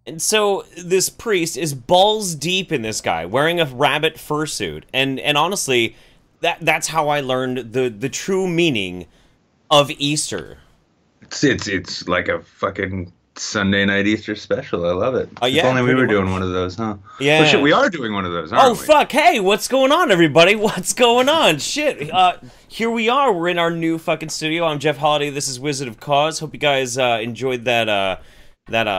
And so this priest is balls deep in this guy, wearing a rabbit fursuit. And honestly, that's how I learned the true meaning of Easter. It's like a fucking Sunday night Easter special. I love it. If Yeah, only we pretty were doing much. one of those, huh? Well, shit, Yeah. we are doing one of those, Oh aren't we? fuck! Hey, what's going on, everybody? What's going on? Shit. Here we are. We're in our new fucking studio. I'm Jeff Holiday. This is Wizard of Cause. Hope you guys enjoyed that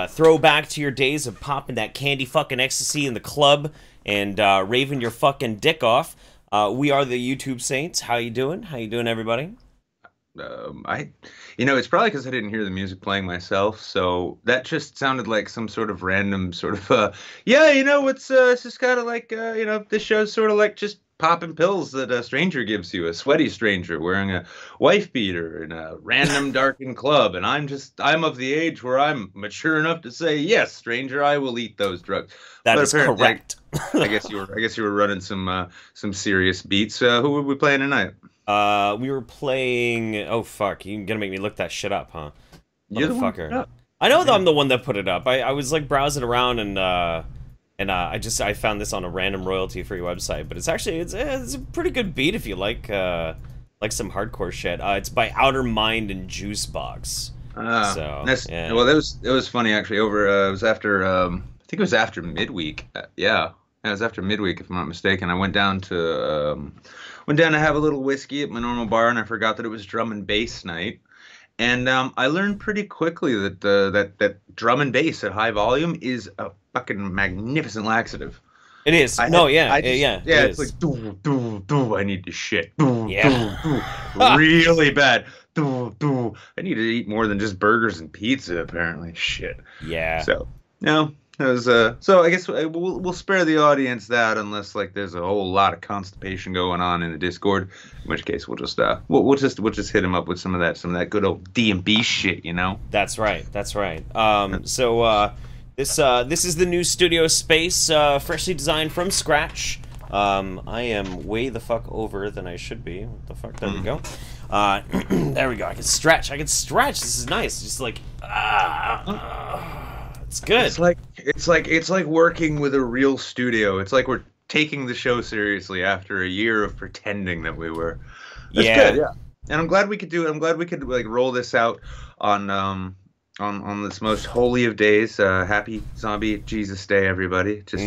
throwback to your days of popping that candy fucking ecstasy in the club and raving your fucking dick off. We are the YouTube Saints. How you doing? How you doing, everybody? It's probably because I didn't hear the music playing myself, so that just sounded like some sort of random sort of, it's just kind of like, this show's sort of like just popping pills that a stranger gives you, a sweaty stranger wearing a wife beater in a random darkened club, and I'm of the age where I'm mature enough to say, yes, stranger, I will eat those drugs. That But is apparently, correct. I guess you were running some serious beats. Who were we playing tonight? We were playing. Oh fuck! You're gonna make me look that shit up, huh? You're the one who Motherfucker. put it up. I know that I'm the one that put it up. I was like browsing around and I found this on a random royalty-free website, but it's a pretty good beat if you like some hardcore shit. It's by Outer Mind and Jousboxx. Yeah. Well, it was funny actually. It was after I think it was after midweek. Yeah, it was after midweek if I'm not mistaken. I went down to have a little whiskey at my normal bar, and I forgot that it was drum and bass night. And I learned pretty quickly that that drum and bass at high volume is a fucking magnificent laxative. It is. Yeah. It's like do. I need to shit. Yeah. Really bad. I need to eat more than just burgers and pizza. Apparently, shit. Yeah. So no. It was, so I guess we'll spare the audience that unless like there's a whole lot of constipation going on in the Discord, in which case we'll just we'll just hit him up with some of that good old D&B shit, you know. That's right. That's right. This is the new studio space, freshly designed from scratch. I am way the fuck over than I should be. What the fuck? There we go. There we go. I can stretch. This is nice. Just like it's good. It's like working with a real studio. It's like we're taking the show seriously after a year of pretending that we were. That's good, yeah. And I'm glad we could do it. I'm glad we could like roll this out on this most holy of days. Happy Zombie Jesus Day, everybody. Just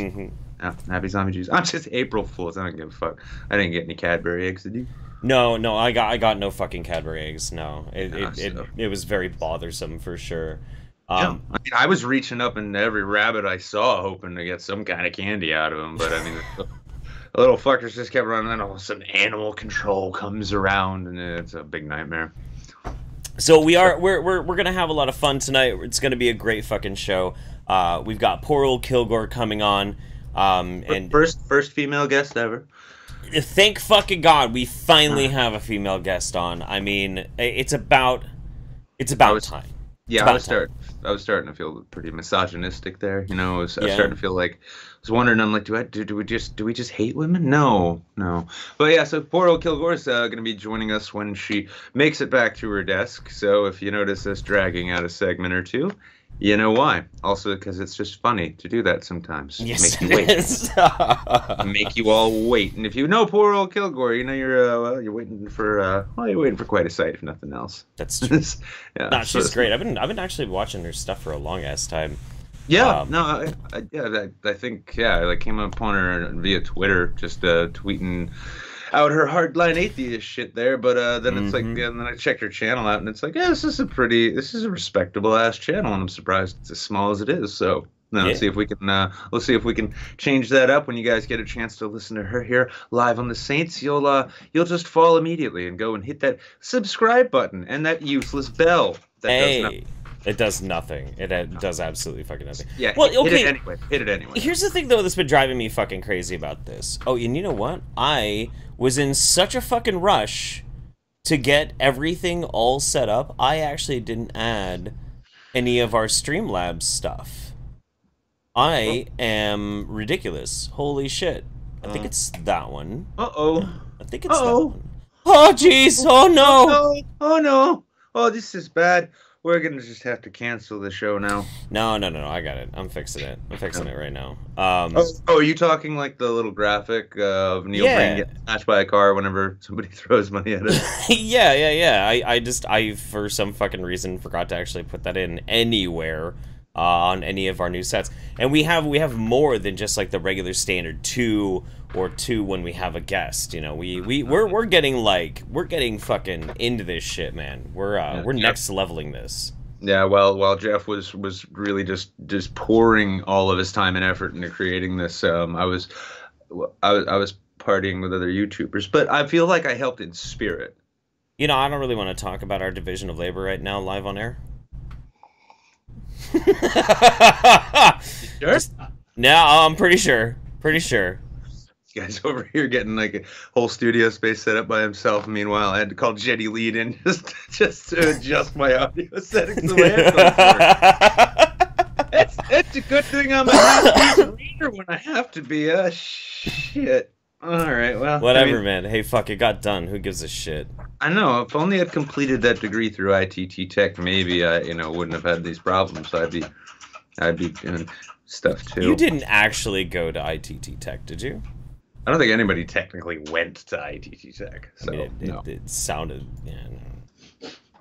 happy Zombie Jesus. I'm just April Fools. I don't give a fuck. I didn't get any Cadbury eggs, did you? No, I got no fucking Cadbury eggs. No, it was very bothersome for sure. I mean, I was reaching up in every rabbit I saw, hoping to get some kind of candy out of them. But I mean, the little fuckers just kept running. And all of a sudden, animal control comes around, and it's a big nightmare. So we're gonna have a lot of fun tonight. It's gonna be a great fucking show. We've got PoorOldKilgore coming on. And first female guest ever. Thank fucking God we finally have a female guest on. I mean, it's about time. Yeah, I was starting to feel pretty misogynistic there. You know, I was starting to feel like I was wondering. I'm like, do we just hate women? No. But yeah, so PoorOldKilgore is going to be joining us when she makes it back to her desk. So if you notice us dragging out a segment or two, you know why. Also, because it's just funny to do that sometimes. Yes, make you wait. Make you all wait. And if you know PoorOldKilgore, you know you're waiting for quite a sight, if nothing else. That's true. Yeah, no, she's great. I've been actually watching her stuff for a long ass time. Yeah, I think I came upon her via Twitter, just tweeting out her hardline atheist shit there, but then it's like, then I checked her channel out, and it's like, yeah, this is a respectable ass channel, and I'm surprised it's as small as it is. So let's see if we can change that up when you guys get a chance to listen to her here live on the Saints. You'll just fall immediately and go and hit that subscribe button and that useless bell. It does nothing. It does absolutely fucking nothing. Yeah, well, okay. Hit it anyway. Here's the thing, though, that's been driving me fucking crazy about this. Oh, and you know what? I was in such a fucking rush to get everything all set up, I actually didn't add any of our Streamlabs stuff. I am ridiculous. Holy shit. I think it's that one. Uh-oh. I think it's that one. Oh, jeez. Oh, no. Oh, no. Oh, this is bad. we're gonna just have to cancel the show now. No, I got it. I'm fixing it. I'm fixing it right now. Are you talking like the little graphic of Neil Breen getting smashed by a car whenever somebody throws money at it? yeah. I for some fucking reason forgot to actually put that in anywhere on any of our new sets. And we have more than just like the regular standard 2 or 2 when we have a guest. You know, we're getting fucking into this shit, man. We're next leveling this. Yeah, while Jeff was really just pouring all of his time and effort into creating this, I was partying with other YouTubers, but I feel like I helped in spirit. You know, I don't really want to talk about our division of labor right now live on air. Sure? No, I'm pretty sure. This guy's over here getting like a whole studio space set up by himself. Meanwhile, I had to call Jetty Lead in just to adjust my audio settings the way it goes. It's a good thing I'm a half-decent reader when I have to be. Shit. All right, well. Whatever, man. Hey, fuck, it got done. Who gives a shit? I know. If only I'd completed that degree through ITT Tech, maybe I, wouldn't have had these problems. I'd be doing stuff too. You didn't actually go to ITT Tech, did you? I don't think anybody technically went to ITT Tech. So I mean, it sounded, no,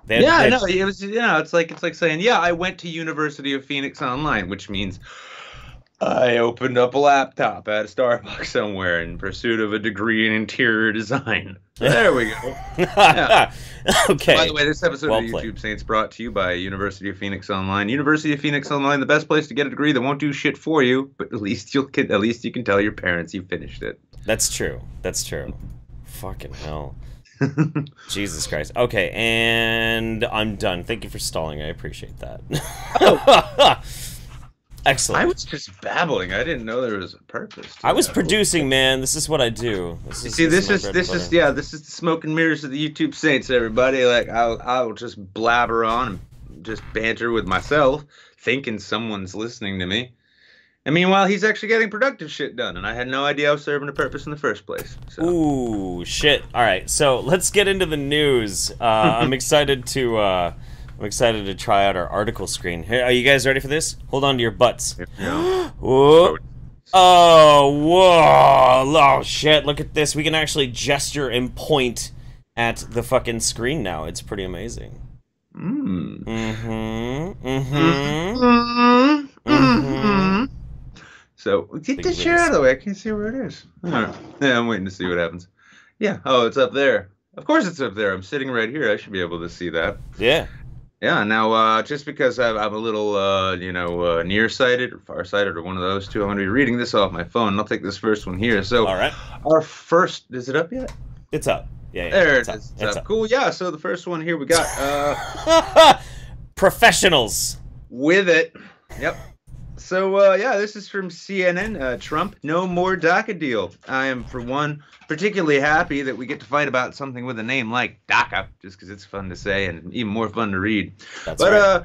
it was, it's like saying, I went to University of Phoenix Online, which means I opened up a laptop at a Starbucks somewhere in pursuit of a degree in interior design. There we go. Yeah. Okay. By the way, this episode of YouTube Saints brought to you by University of Phoenix Online. University of Phoenix Online, the best place to get a degree that won't do shit for you, but at least you can tell your parents you finished it. That's true. Fucking hell. Jesus Christ. Okay, and I'm done. Thank you for stalling. I appreciate that. Excellent. I was just babbling. I didn't know there was a purpose. I was producing, man. This is what I do. This is the smoke and mirrors of the YouTube Saints, everybody. Like I'll just blabber on and just banter with myself, thinking someone's listening to me. And meanwhile, he's actually getting productive shit done, and I had no idea I was serving a purpose in the first place. So. Ooh, shit. All right, so let's get into the news. I'm excited to try out our article screen. Here, are you guys ready for this? Hold on to your butts. Whoa. Oh, whoa. Oh, shit. Look at this. We can actually gesture and point at the fucking screen now. It's pretty amazing. So, get this shit out of the way. I can't see where it is. All right. Yeah, I'm waiting to see what happens. Yeah. Oh, it's up there. Of course it's up there. I'm sitting right here. I should be able to see that. Yeah. Yeah, now, just because I'm a little, nearsighted or farsighted or one of those two, I'm going to be reading this off my phone, and I'll take this first one here. So, all right. Our first, is it up yet? It's up. Yeah, there it is. It's up. Cool, yeah, so the first one here we got, professionals. With it. Yep. So, this is from CNN. Trump, no more DACA deal. I am, for one, particularly happy that we get to fight about something with a name like DACA, just because it's fun to say and even more fun to read. That's right.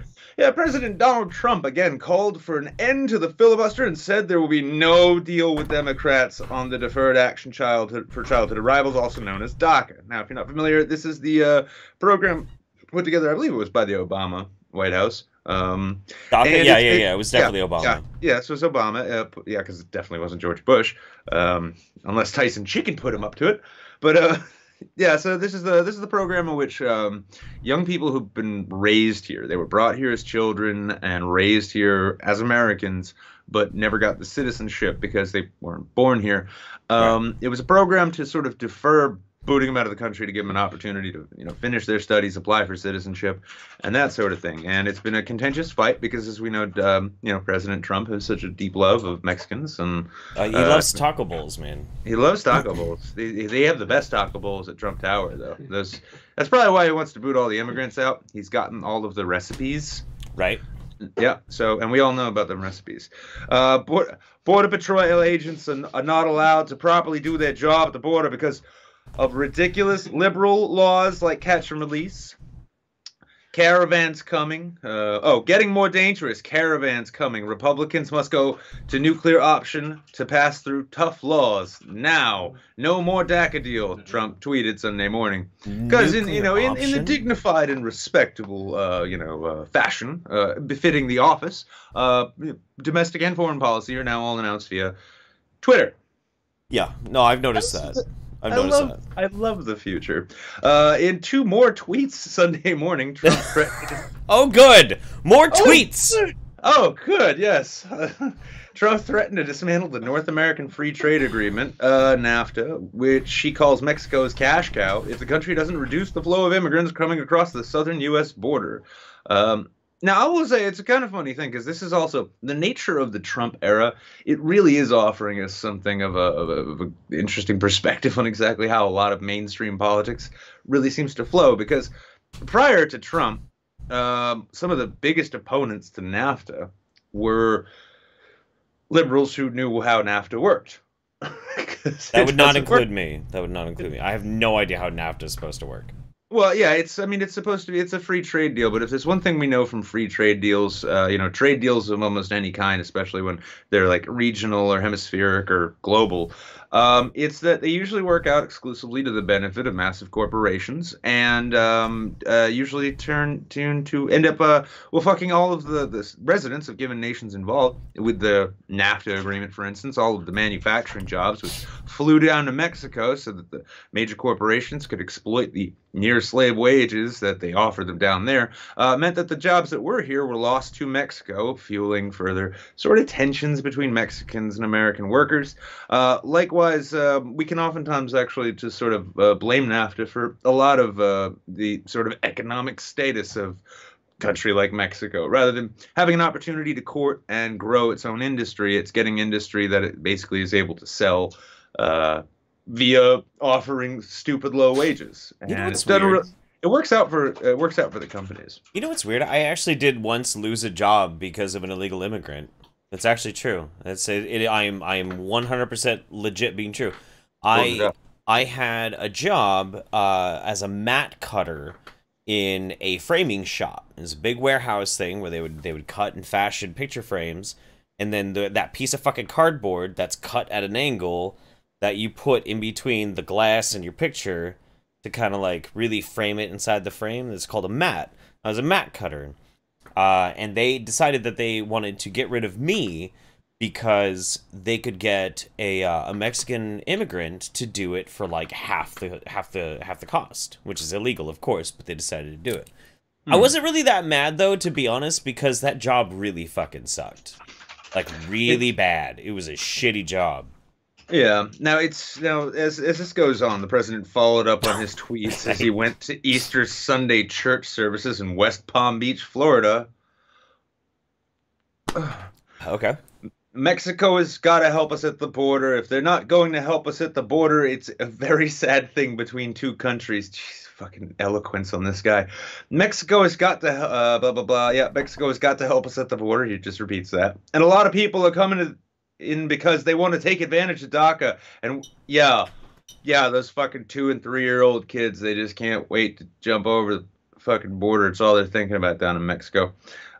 President Donald Trump, again, called for an end to the filibuster and said there will be no deal with Democrats on the Deferred Action for Childhood Arrivals, also known as DACA. Now, if you're not familiar, this is the program put together, I believe it was by the Obama White House. DACA? It was definitely Obama. Yeah, so it was Obama. Because it definitely wasn't George Bush, unless Tyson Chicken put him up to it. But so this is the program in which young people who've been raised here, they were brought here as children and raised here as Americans, but never got the citizenship because they weren't born here. Right. It was a program to sort of defer booting them out of the country to give them an opportunity to, finish their studies, apply for citizenship, and that sort of thing. And it's been a contentious fight because, as we know, President Trump has such a deep love of Mexicans, and he loves taco bowls, man. He loves taco bowls. They have the best taco bowls at Trump Tower, though. That's probably why he wants to boot all the immigrants out. He's gotten all of the recipes. Right. Yeah. So, and we all know about them recipes. Border Patrol agents are not allowed to properly do their job at the border because of ridiculous liberal laws like catch and release. Caravans coming. Getting more dangerous. Caravans coming. Republicans must go to nuclear option to pass through tough laws now. No more DACA deal. Trump tweeted Sunday morning. Because in the dignified and respectable fashion befitting the office, domestic and foreign policy are now all announced via Twitter. Yeah, no, I've noticed that. I love the future. In 2 more tweets Sunday morning, Trump threatened... Oh, good! More tweets! Oh, good, yes. Trump threatened to dismantle the North American Free Trade Agreement, NAFTA, which she calls Mexico's cash cow, if the country doesn't reduce the flow of immigrants coming across the southern U.S. border. Now, I will say it's a kind of funny thing, because this is also the nature of the Trump era. It really is offering us something of a interesting perspective on exactly how a lot of mainstream politics really seems to flow. Because prior to Trump, some of the biggest opponents to NAFTA were liberals who knew how NAFTA worked. That would not include me. That would not include me. I have no idea how NAFTA is supposed to work. Well, yeah, it's supposed to be, it's a free trade deal, but if there's one thing we know from free trade deals, trade deals of almost any kind, especially when they're like regional or hemispheric or global, it's that they usually work out exclusively to the benefit of massive corporations and usually turn to end up fucking all of the residents of given nations involved. With the NAFTA agreement, for instance, all of the manufacturing jobs, which flew down to Mexico so that the major corporations could exploit the near slave wages that they offered them down there, meant that the jobs that were here were lost to Mexico, fueling further sort of tensions between Mexicans and American workers. Likewise, we can oftentimes actually just sort of blame NAFTA for a lot of the sort of economic status of country like Mexico. Rather than having an opportunity to court and grow its own industry, it's getting industry that it basically is able to sell via offering stupid low wages. And it's done it works out for the companies. You know what's weird? I actually did once lose a job because of an illegal immigrant. That's actually true. That's it. I am 100% legit being true. I had a job as a mat cutter in a framing shop. It was a big warehouse thing where they would cut and fashion picture frames, and then that piece of fucking cardboard that's cut at an angle that you put in between the glass and your picture to kind of like really frame it inside the frame. It's called a mat. I was a mat cutter. And they decided that they wanted to get rid of me because they could get a Mexican immigrant to do it for like half the cost, which is illegal, of course, but they decided to do it. I wasn't really that mad though, to be honest, because that job really fucking sucked. Like really bad. It was a shitty job. Yeah. Now as this goes on, the president followed up on his tweets as he went to Easter Sunday church services in West Palm Beach, Florida. Okay. Mexico has got to help us at the border. If they're not going to help us at the border, it's a very sad thing between two countries. Jeez, fucking eloquence on this guy. Mexico has got to blah blah blah. Yeah, Mexico has got to help us at the border. He just repeats that. And a lot of people are coming in because they want to take advantage of DACA. And yeah, those fucking 2- and 3-year-old kids, they just can't wait to jump over the fucking border. It's all they're thinking about down in Mexico.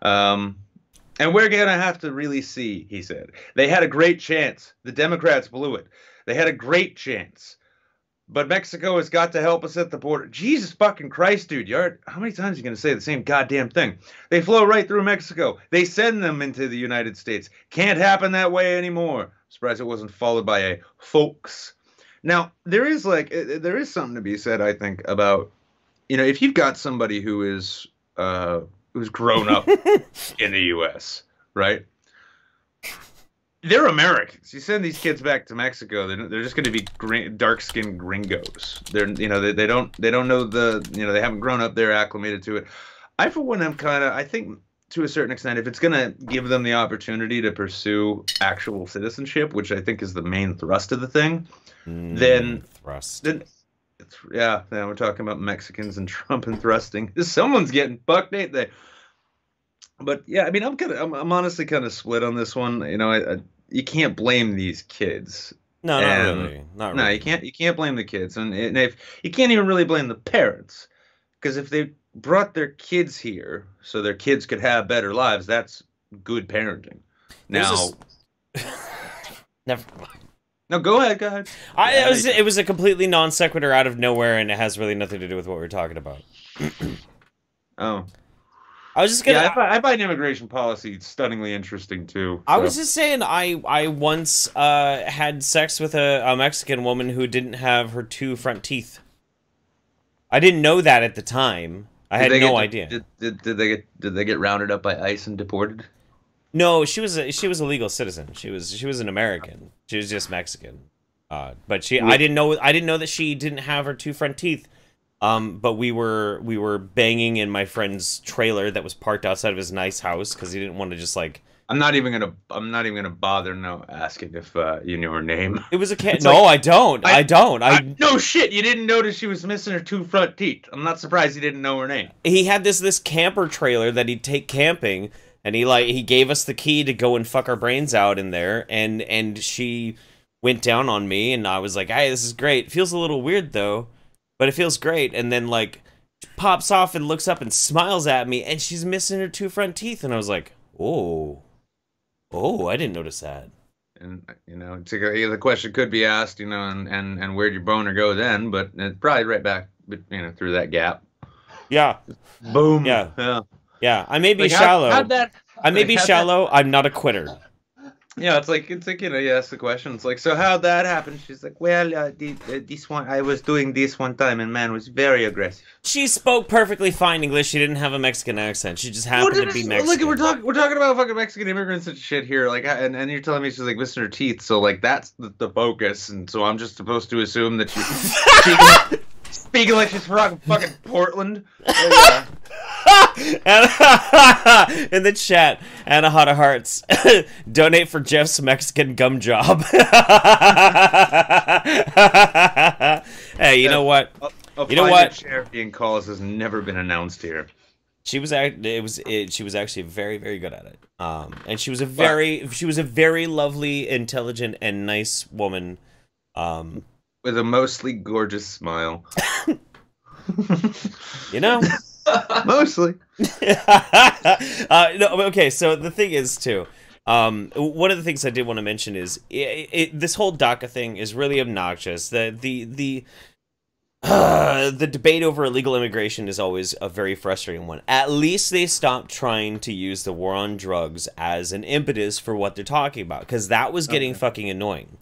And we're going to have to really see, he said. They had a great chance. The Democrats blew it. They had a great chance. But Mexico has got to help us at the border. Jesus fucking Christ, dude. How many times are you going to say the same goddamn thing? They flow right through Mexico. They send them into the United States. Can't happen that way anymore. Surprised it wasn't followed by a folks. Now, there is something to be said, I think, about, if you've got somebody who's grown up in the U.S., right? They're Americans. You send these kids back to Mexico, they're just going to be dark-skinned gringos. They don't know they haven't grown up there, acclimated to it. I, for one, I think to a certain extent, if it's going to give them the opportunity to pursue actual citizenship, which I think is the main thrust of the thing, then we're talking about Mexicans and Trump and thrusting. Someone's getting fucked, ain't they? But yeah, I mean, I'm honestly kind of split on this one. You can't blame these kids. No, not really. Not really. No, you can't blame the kids, and if you can't even really blame the parents, because if they brought their kids here so their kids could have better lives, that's good parenting. Now, never. No, go ahead, go ahead. It was a completely non sequitur out of nowhere, and it has really nothing to do with what we're talking about. Oh. I was just gonna. Yeah, I find immigration policy stunningly interesting too. So. I was just saying, I once had sex with a Mexican woman who didn't have her 2 front teeth. I didn't know that at the time. I had no idea. Did they get rounded up by ICE and deported? No, she was a legal citizen. She was an American. She was just Mexican. But I didn't know that she didn't have her 2 front teeth. But we were banging in my friend's trailer that was parked outside of his nice house because he didn't want to just like. I'm not even gonna bother asking if you knew her name. It was a cat. No, like, I don't. No shit. You didn't notice she was missing her 2 front teeth. I'm not surprised you didn't know her name. He had this camper trailer that he'd take camping. And he gave us the key to go and fuck our brains out in there, and she went down on me, and I was like, hey, this is great. Feels a little weird, though, but it feels great. And then, like, pops off and looks up and smiles at me, and she's missing her 2 front teeth, and I was like, oh, I didn't notice that. And, you know, the question could be asked, you know, and where'd your boner go then? But it's probably right back, you know, through that gap. Yeah. Boom. Yeah. Yeah, I may be shallow. I may be shallow. I'm not a quitter. Yeah, it's like you know, you ask the question. It's like, so how'd that happen? She's like, well, this one, I was doing this one time, and man was very aggressive. She spoke perfectly fine English. She didn't have a Mexican accent. She just happened to be Mexican. Look, we're talking about fucking Mexican immigrants and shit here. Like, and you're telling me she's like missing her teeth. So like that's the focus, and so I'm just supposed to assume that she's speaking like she's from fucking Portland. In the chat, Anna Hot of Hearts, donate for Jeff's Mexican gum job. Hey, you know what? You know what? Share being calls has never been announced here. She was she was actually very, very good at it. And she was a very lovely, intelligent, and nice woman. With a mostly gorgeous smile. You know. Mostly. No, okay, so the thing is, too, one of the things I did want to mention is this whole DACA thing is really obnoxious. The debate over illegal immigration is always a very frustrating one. At least they stopped trying to use the war on drugs as an impetus for what they're talking about, because that was getting fucking annoying.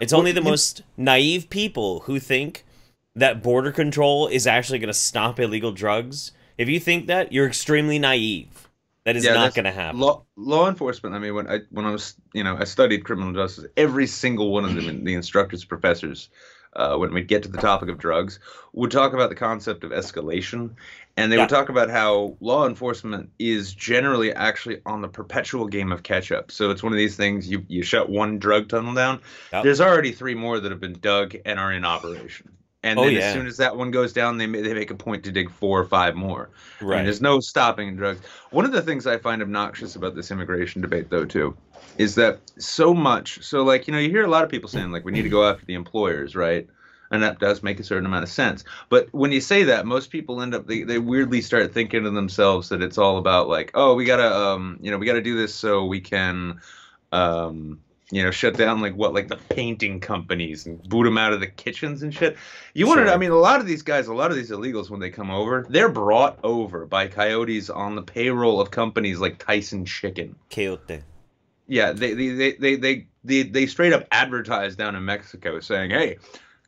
It's only the most naive people who think that border control is actually going to stop illegal drugs. If you think that, you're extremely naive. That is not going to happen. Law enforcement. I mean, when I was, you know, I studied criminal justice. Every single one of them, the instructors, professors, when we get to the topic of drugs, would talk about the concept of escalation, and they would talk about how law enforcement is generally actually on the perpetual game of catch up. So it's one of these things: you shut one drug tunnel down, there's already 3 more that have been dug and are in operation. And then as soon as that one goes down, they make a point to dig 4 or 5 more. Right. And there's no stopping drugs. One of the things I find obnoxious about this immigration debate, though, too, is that so like, you know, you hear a lot of people saying, like, we need to go after the employers, right? And that does make a certain amount of sense. But when you say that, most people end up, they weirdly start thinking to themselves that it's all about, like, oh, we gotta do this so we can, you know, shut down like the painting companies and boot them out of the kitchens and shit. You want to? I mean, a lot of these illegals, when they come over, they're brought over by coyotes on the payroll of companies like Tyson Chicken. Coyote. Yeah, they straight up advertise down in Mexico saying, "Hey,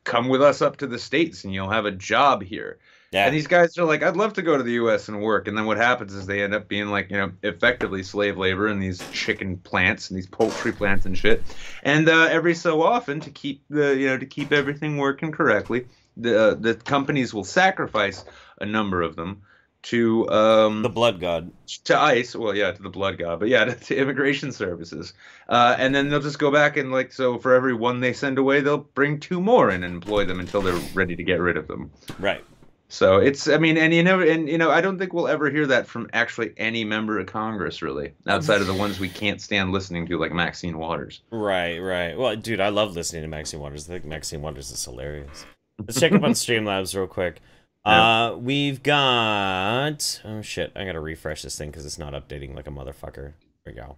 come with us up to the States and you'll have a job here." Yeah. And these guys are like, I'd love to go to the U.S. and work. And then what happens is they end up being like, you know, effectively slave labor in these chicken plants and these poultry plants and shit. And every so often, to keep everything working correctly, the companies will sacrifice a number of them to the blood god, to ICE. Well, yeah, to the blood god, but yeah, to immigration services. And then they'll just go back and, like, so for every one they send away, they'll bring 2 more in and employ them until they're ready to get rid of them. Right. So it's, I mean, and you know, I don't think we'll ever hear that from actually any member of Congress, really, outside of the ones we can't stand listening to, like Maxine Waters. Right. Well, dude, I love listening to Maxine Waters. I think Maxine Waters is hilarious. Let's check up on Streamlabs real quick. We've got... Oh, shit. I gotta refresh this thing because it's not updating like a motherfucker. There we go.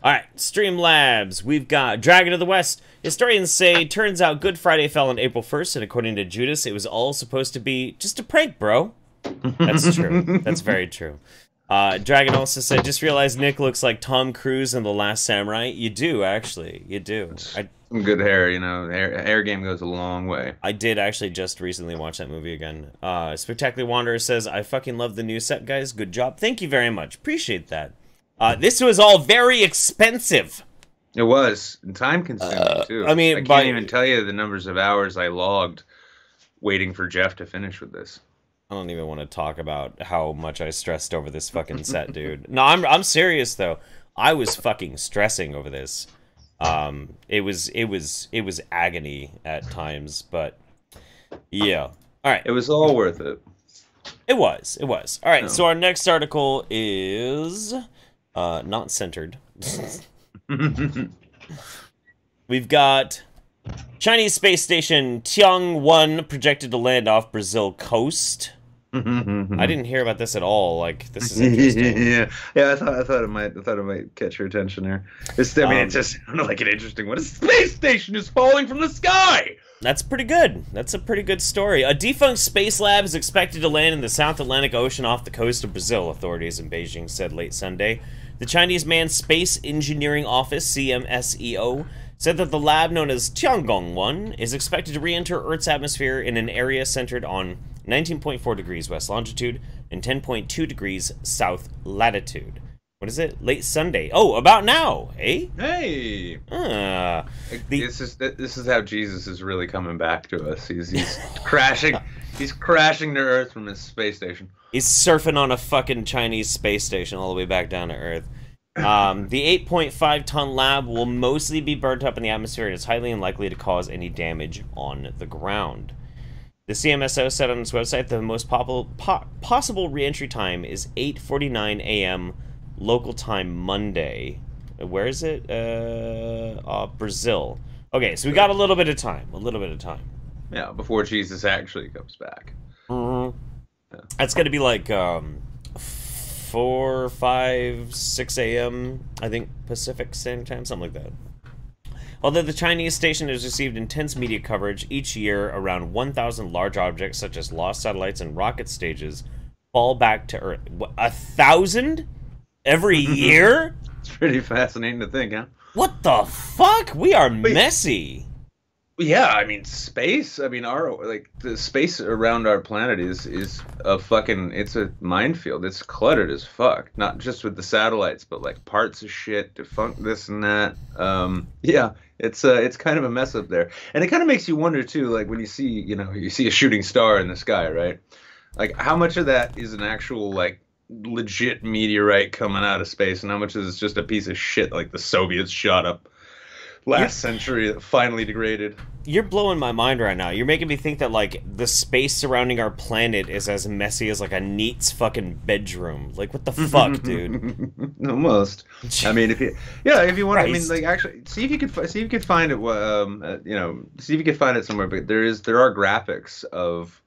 Alright, Streamlabs. We've got Dragon of the West. Historians say, turns out Good Friday fell on April 1st, and according to Judas, it was all supposed to be just a prank, bro. That's true. That's very true. Dragon also said, just realized Nick looks like Tom Cruise in The Last Samurai. You do, actually. You do. Some good hair, you know. Hair game goes a long way. I did actually just recently watch that movie again. Spectacular Wanderer says, I fucking love the new set, guys. Good job. Thank you very much. Appreciate that. This was all very expensive. It was. And time-consuming, too. I mean, I can't even tell you the numbers of hours I logged waiting for Jeff to finish with this. I don't even want to talk about how much I stressed over this fucking set, dude. No, I'm serious, though. I was fucking stressing over this. It was agony at times, but yeah. All right. It was all worth it. It was. All right, so our next article is not centered. We've got Chinese space station Tiangong-1 projected to land off Brazil coast. I didn't hear about this at all. Like, this is interesting. yeah. I thought it might catch your attention there. I mean, it just sounded like an interesting one. A space station is falling from the sky. That's pretty good. That's a pretty good story. A defunct space lab is expected to land in the South Atlantic Ocean off the coast of Brazil, authorities in Beijing said late Sunday. The Chinese Manned Space Engineering Office, CMSEO, said that the lab known as Tiangong-1 is expected to re-enter Earth's atmosphere in an area centered on 19.4 degrees west longitude and 10.2 degrees south latitude. What is it? Late Sunday. Oh, about now, eh? Hey. This is how Jesus is really coming back to us. He's crashing. He's crashing to Earth from his space station. He's surfing on a fucking Chinese space station all the way back down to Earth. The 8.5-ton lab will mostly be burnt up in the atmosphere and is highly unlikely to cause any damage on the ground. The CMSO said on its website the most possible re-entry time is 8:49 a.m. local time Monday. Where is it? Brazil. Okay, so we got a little bit of time. Yeah, before Jesus actually comes back. Mm-hmm. Yeah. That's going to be like 4, 5, 6 a.m., I think, Pacific Standard Time, something like that. Although the Chinese station has received intense media coverage each year, around 1,000 large objects such as lost satellites and rocket stages fall back to Earth. 1,000 every year? It's pretty fascinating to think, huh? What the fuck? We are messy. Yeah, I mean, space. I mean, the space around our planet is a fucking. It's a minefield. It's cluttered as fuck. Not just with the satellites, but like parts of shit, defunct this and that. Yeah, it's kind of a mess up there, and it kind of makes you wonder too. Like when you see a shooting star in the sky, right? Like how much of that is an actual like legit meteorite coming out of space, and how much is just a piece of shit like the Soviets shot up last century that finally degraded. You're blowing my mind right now. You're making me think that like the space surrounding our planet is as messy as like a NEET's fucking bedroom. Like what the fuck, dude? Almost. I mean, if you want, I mean, like actually, see if you could find it. See if you could find it somewhere. But there are graphics of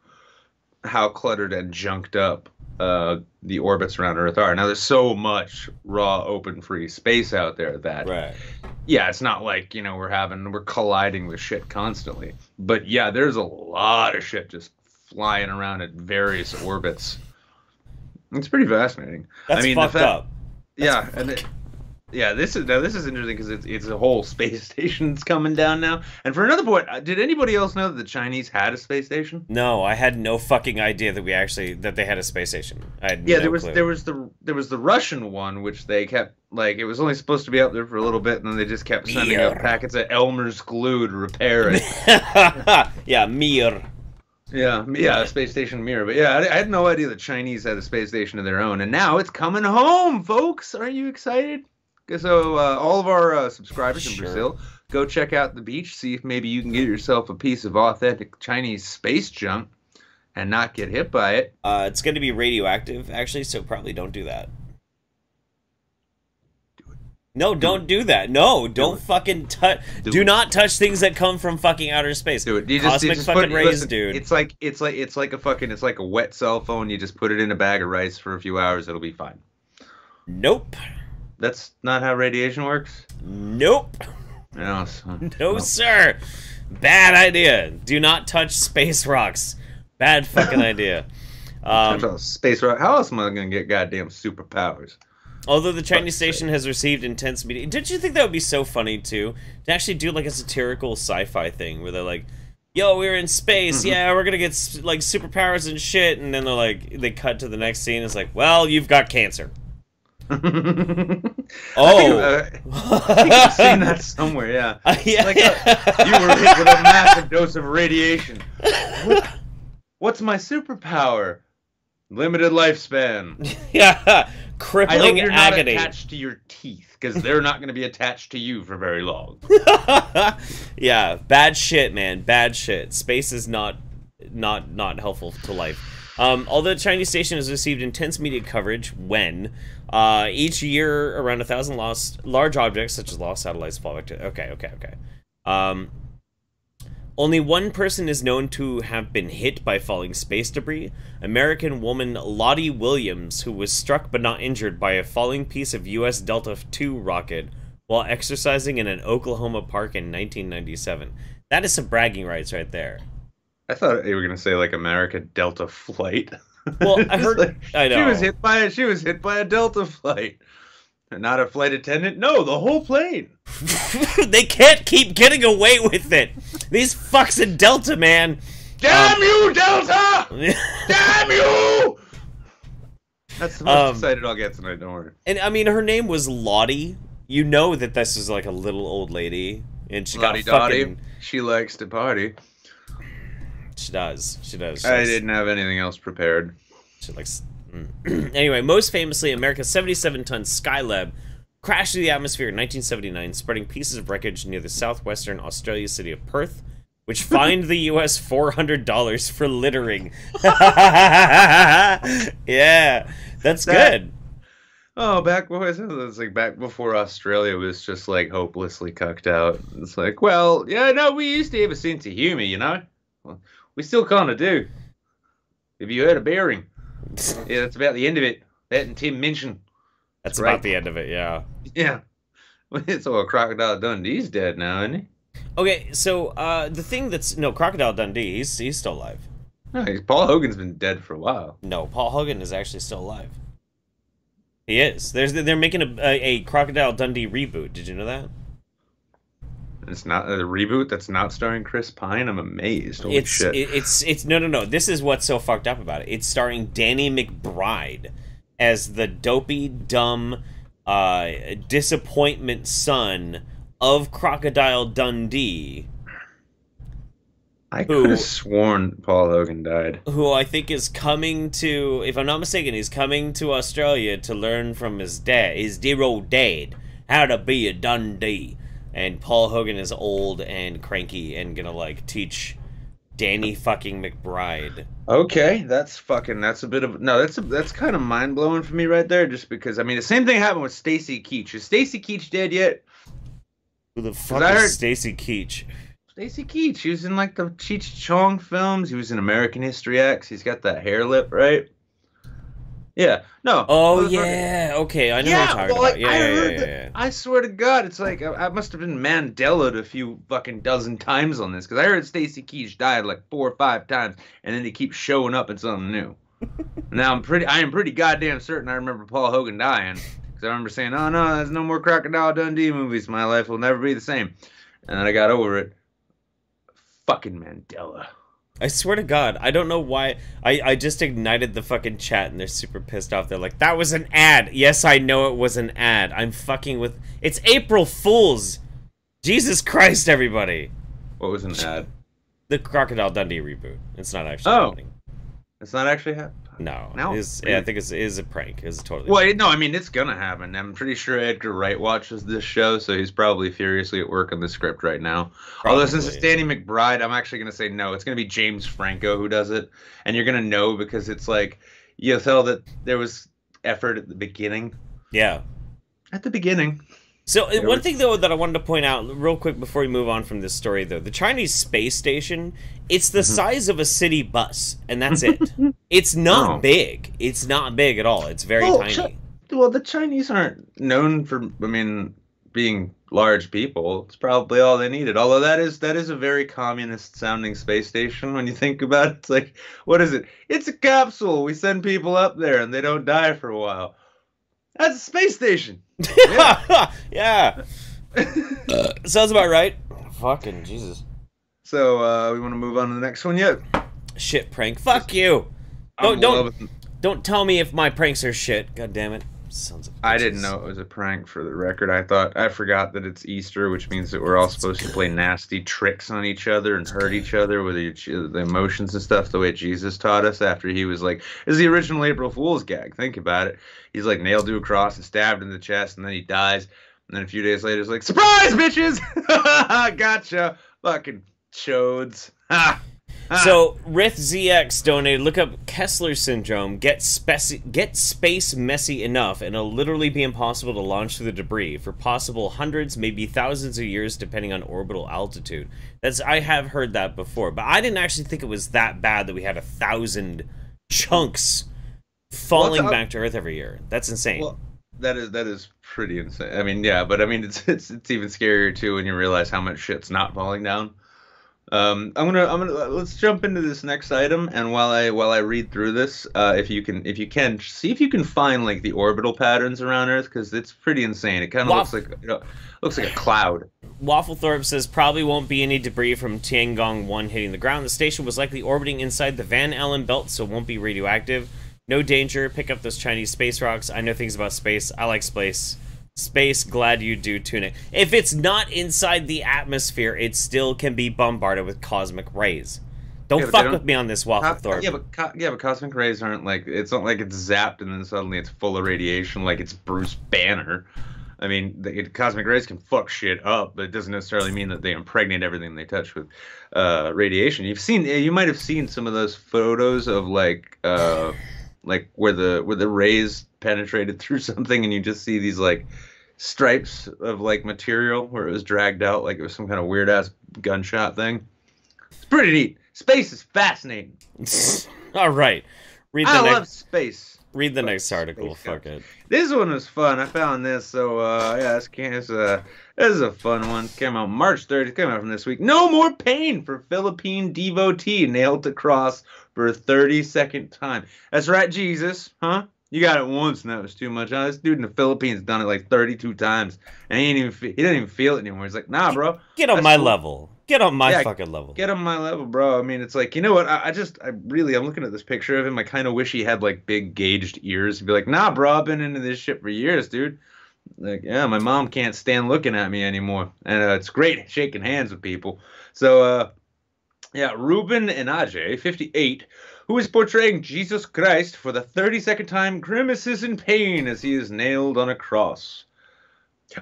how cluttered and junked up the orbits around Earth are. Now there's so much raw, open, free space out there that, yeah, it's not like we're colliding with shit constantly. But yeah, there's a lot of shit just flying around at various orbits. It's pretty fascinating. That's fucked up. Yeah, this is interesting because it's a whole space station that's coming down now. And for another point, did anybody else know that the Chinese had a space station? No, I had no fucking idea that they had a space station. I had no clue. there was the Russian one, which they kept like it was only supposed to be out there for a little bit, and then they just kept sending out packets of Elmer's glue to repair it. Yeah, Mir. Yeah, a space station Mir. But yeah, I had no idea the Chinese had a space station of their own, and now it's coming home, folks. Are you excited? So all of our subscribers in Brazil, go check out the beach, see if maybe you can get yourself a piece of authentic Chinese space junk and not get hit by it. It's going to be radioactive, actually, so probably don't do that. No, don't do that. No, don't fucking touch. Do not touch things that come from fucking outer space. Do it. You Cosmic just fucking rays, listen, dude. It's like a wet cell phone. You just put it in a bag of rice for a few hours. It'll be fine. Nope. That's not how radiation works. Nope. No, no, sir. Bad idea. Do not touch space rocks. Bad fucking idea. Space rock. How else am I gonna get goddamn superpowers? Although the Chinese station has received intense media, don't you think that would be so funny too? To actually do like a satirical sci-fi thing where they're like, "Yo, we're in space. Yeah, we're gonna get like superpowers and shit," and then they're like, they cut to the next scene. It's like, "Well, you've got cancer." I think I've seen that somewhere. Yeah. Yeah. Like you were hit with a massive dose of radiation. What's my superpower? Limited lifespan. Yeah. Crippling I hope you're agony. not attached to your teeth, because they're not going to be attached to you for very long. Yeah, bad shit, man. Bad shit. Space is not helpful to life. Although the Chinese station has received intense media coverage when each year around 1,000 large objects such as lost satellites fall back to. Okay. Only one person is known to have been hit by falling space debris. American woman Lottie Williams, who was struck but not injured by a falling piece of U.S. Delta II rocket while exercising in an Oklahoma park in 1997. That is some bragging rights right there. I thought you were gonna say like American Delta flight. Well, I heard. Like, I know she was hit by a Delta flight. Not a flight attendant. No, the whole plane. They can't keep getting away with it. These fucks in Delta, man. Damn you, Delta! Damn you! That's the most excited I'll get tonight. Don't worry. And I mean, her name was Lottie. You know that this is like a little old lady, and she got fucking. She likes to party. She does. She does. I didn't have anything else prepared. She likes. Anyway, most famously, America's 77-ton Skylab crashed through the atmosphere in 1979, spreading pieces of wreckage near the southwestern Australia city of Perth, which fined the U.S. $400 for littering. Yeah, that's good. Oh, back before Australia was just like hopelessly cucked out. It's like, well, yeah, no, we used to have a sense of humor, you know. Well, we still kind of do. Have you heard of Bering? Yeah, that's about the end of it. That and Tim Minchin. That's about the end of it, yeah. Yeah. It's all Crocodile Dundee's dead now, isn't he? Okay, so the thing that's Crocodile Dundee, he's still alive. No, Paul Hogan's been dead for a while. No, Paul Hogan is actually still alive. He is. They're making a Crocodile Dundee reboot. Did you know that? It's not a reboot that's not starring Chris Pine. I'm amazed. Holy shit. It's no. This is what's so fucked up about it. It's starring Danny McBride as the dopey, dumb, disappointment son of Crocodile Dundee. I could have sworn Paul Hogan died. Who I think is coming to, if I'm not mistaken, he's coming to Australia to learn from his dear old dad, how to be a Dundee. And Paul Hogan is old and cranky and gonna like teach Danny fucking McBride. Okay, that's a bit of that's kind of mind blowing for me right there. Just because I mean the same thing happened with Stacy Keach. Is Stacy Keach dead yet? Who the fuck is Stacy Keach? Stacy Keach. He was in like the Cheech Chong films. He was in American History X. He's got that hair lip, right? Yeah. No. Oh yeah. Okay, I know what you're talking about. Yeah. I swear to God, it's like I must have been Mandela'd a few fucking dozen times on this because I heard Stacy Keach died like 4 or 5 times, and then he keeps showing up in something new. Now I am pretty goddamn certain I remember Paul Hogan dying because I remember saying, "Oh no, there's no more Crocodile Dundee movies. My life will never be the same," and then I got over it. Fucking Mandela. I swear to God, I don't know why. I just ignited the fucking chat and they're super pissed off. They're like, that was an ad. Yes, I know it was an ad. I'm fucking with... It's April Fools. Jesus Christ, everybody. What was an ad? The Crocodile Dundee reboot. It's not actually happening. It's not actually happening? No. No? Yeah, I think it is a prank. It's totally... Well, no, I mean, it's gonna happen. I'm pretty sure Edgar Wright watches this show, so he's probably furiously at work on the script right now. Although, since it's Danny McBride, I'm actually gonna say no. It's gonna be James Franco who does it. And you're gonna know because it's like, you'll tell that there was effort at the beginning. Yeah. At the beginning. So one thing though that I wanted to point out real quick before we move on from this story though, the Chinese space station, it's the size of a city bus, and that's it. It's not big. It's not big at all. It's very tiny. Well, the Chinese aren't known for, I mean, being large people. It's probably all they needed. Although that is a very communist sounding space station when you think about it. It's like, what is it? It's a capsule. We send people up there and they don't die for a while. That's a space station. Yeah. Yeah. Sounds about right. Fucking Jesus. So, we want to move on to the next one yet? Shit prank. Fuck you. Don't tell me if my pranks are shit. God damn it. Sons of bitches. I didn't know it was a prank, for the record. I forgot that it's Easter, which means that we're all supposed to play nasty tricks on each other and hurt each other with the emotions and stuff, the way Jesus taught us after he was like, is the original April Fool's gag. Think about it. He's like nailed to a cross and stabbed in the chest, and then he dies. And then a few days later, he's like, surprise, bitches! Gotcha. Fucking chodes. Ha! So, RithZX donated, look up Kessler syndrome, get space messy enough, and it'll literally be impossible to launch through the debris for possible hundreds, maybe thousands of years, depending on orbital altitude. I have heard that before, but I didn't actually think it was that bad that we had 1,000 chunks falling back to Earth every year. That's insane. Well, that is pretty insane. I mean, yeah, but I mean, it's even scarier too when you realize how much shit's not falling down. I'm gonna let's jump into this next item, and while I read through this, if you can see if you can find like the orbital patterns around Earth, because it's pretty insane. It kind of looks like a cloud. Wafflethorpe says probably won't be any debris from Tiangong 1 hitting the ground. The station was likely orbiting inside the Van Allen belt, so it won't be radioactive. No danger. Pick up those Chinese space rocks. I know things about space. I like space. Space, glad you do, tune it. If it's not inside the atmosphere, it still can be bombarded with cosmic rays. Don't fuck with me on this, Wafflethorpe. Yeah, but cosmic rays aren't like, it's not like it's zapped and then suddenly it's full of radiation like it's Bruce Banner. I mean, cosmic rays can fuck shit up, but it doesn't necessarily mean that they impregnate everything they touch with radiation. You might have seen some of those photos of like where the rays penetrated through something, and you just see these like stripes of like material where it was dragged out like it was some kind of weird ass gunshot thing. It's pretty neat. Space is fascinating. All right, I love space. Read the next article. Fuck it. This one was fun. I found this. So yeah, this is a fun one. Came out March 30th. Came out from this week. No more pain for Philippine devotee nailed to cross for a 32nd time. That's right, Jesus. You got it once, and that was too much. This dude in the Philippines done it like 32 times, and he doesn't even feel it anymore. He's like, nah, bro. Get on my level. Get on my fucking level. Get on my level, bro. I mean, it's like, you know what? I'm looking at this picture of him. I kind of wish he had like big gauged ears. He'd be like, nah, bro, I've been into this shit for years, dude. Like, yeah, my mom can't stand looking at me anymore. And it's great shaking hands with people. So, yeah, Ruben Enaje, 58, who is portraying Jesus Christ for the 32nd time, grimaces in pain as he is nailed on a cross.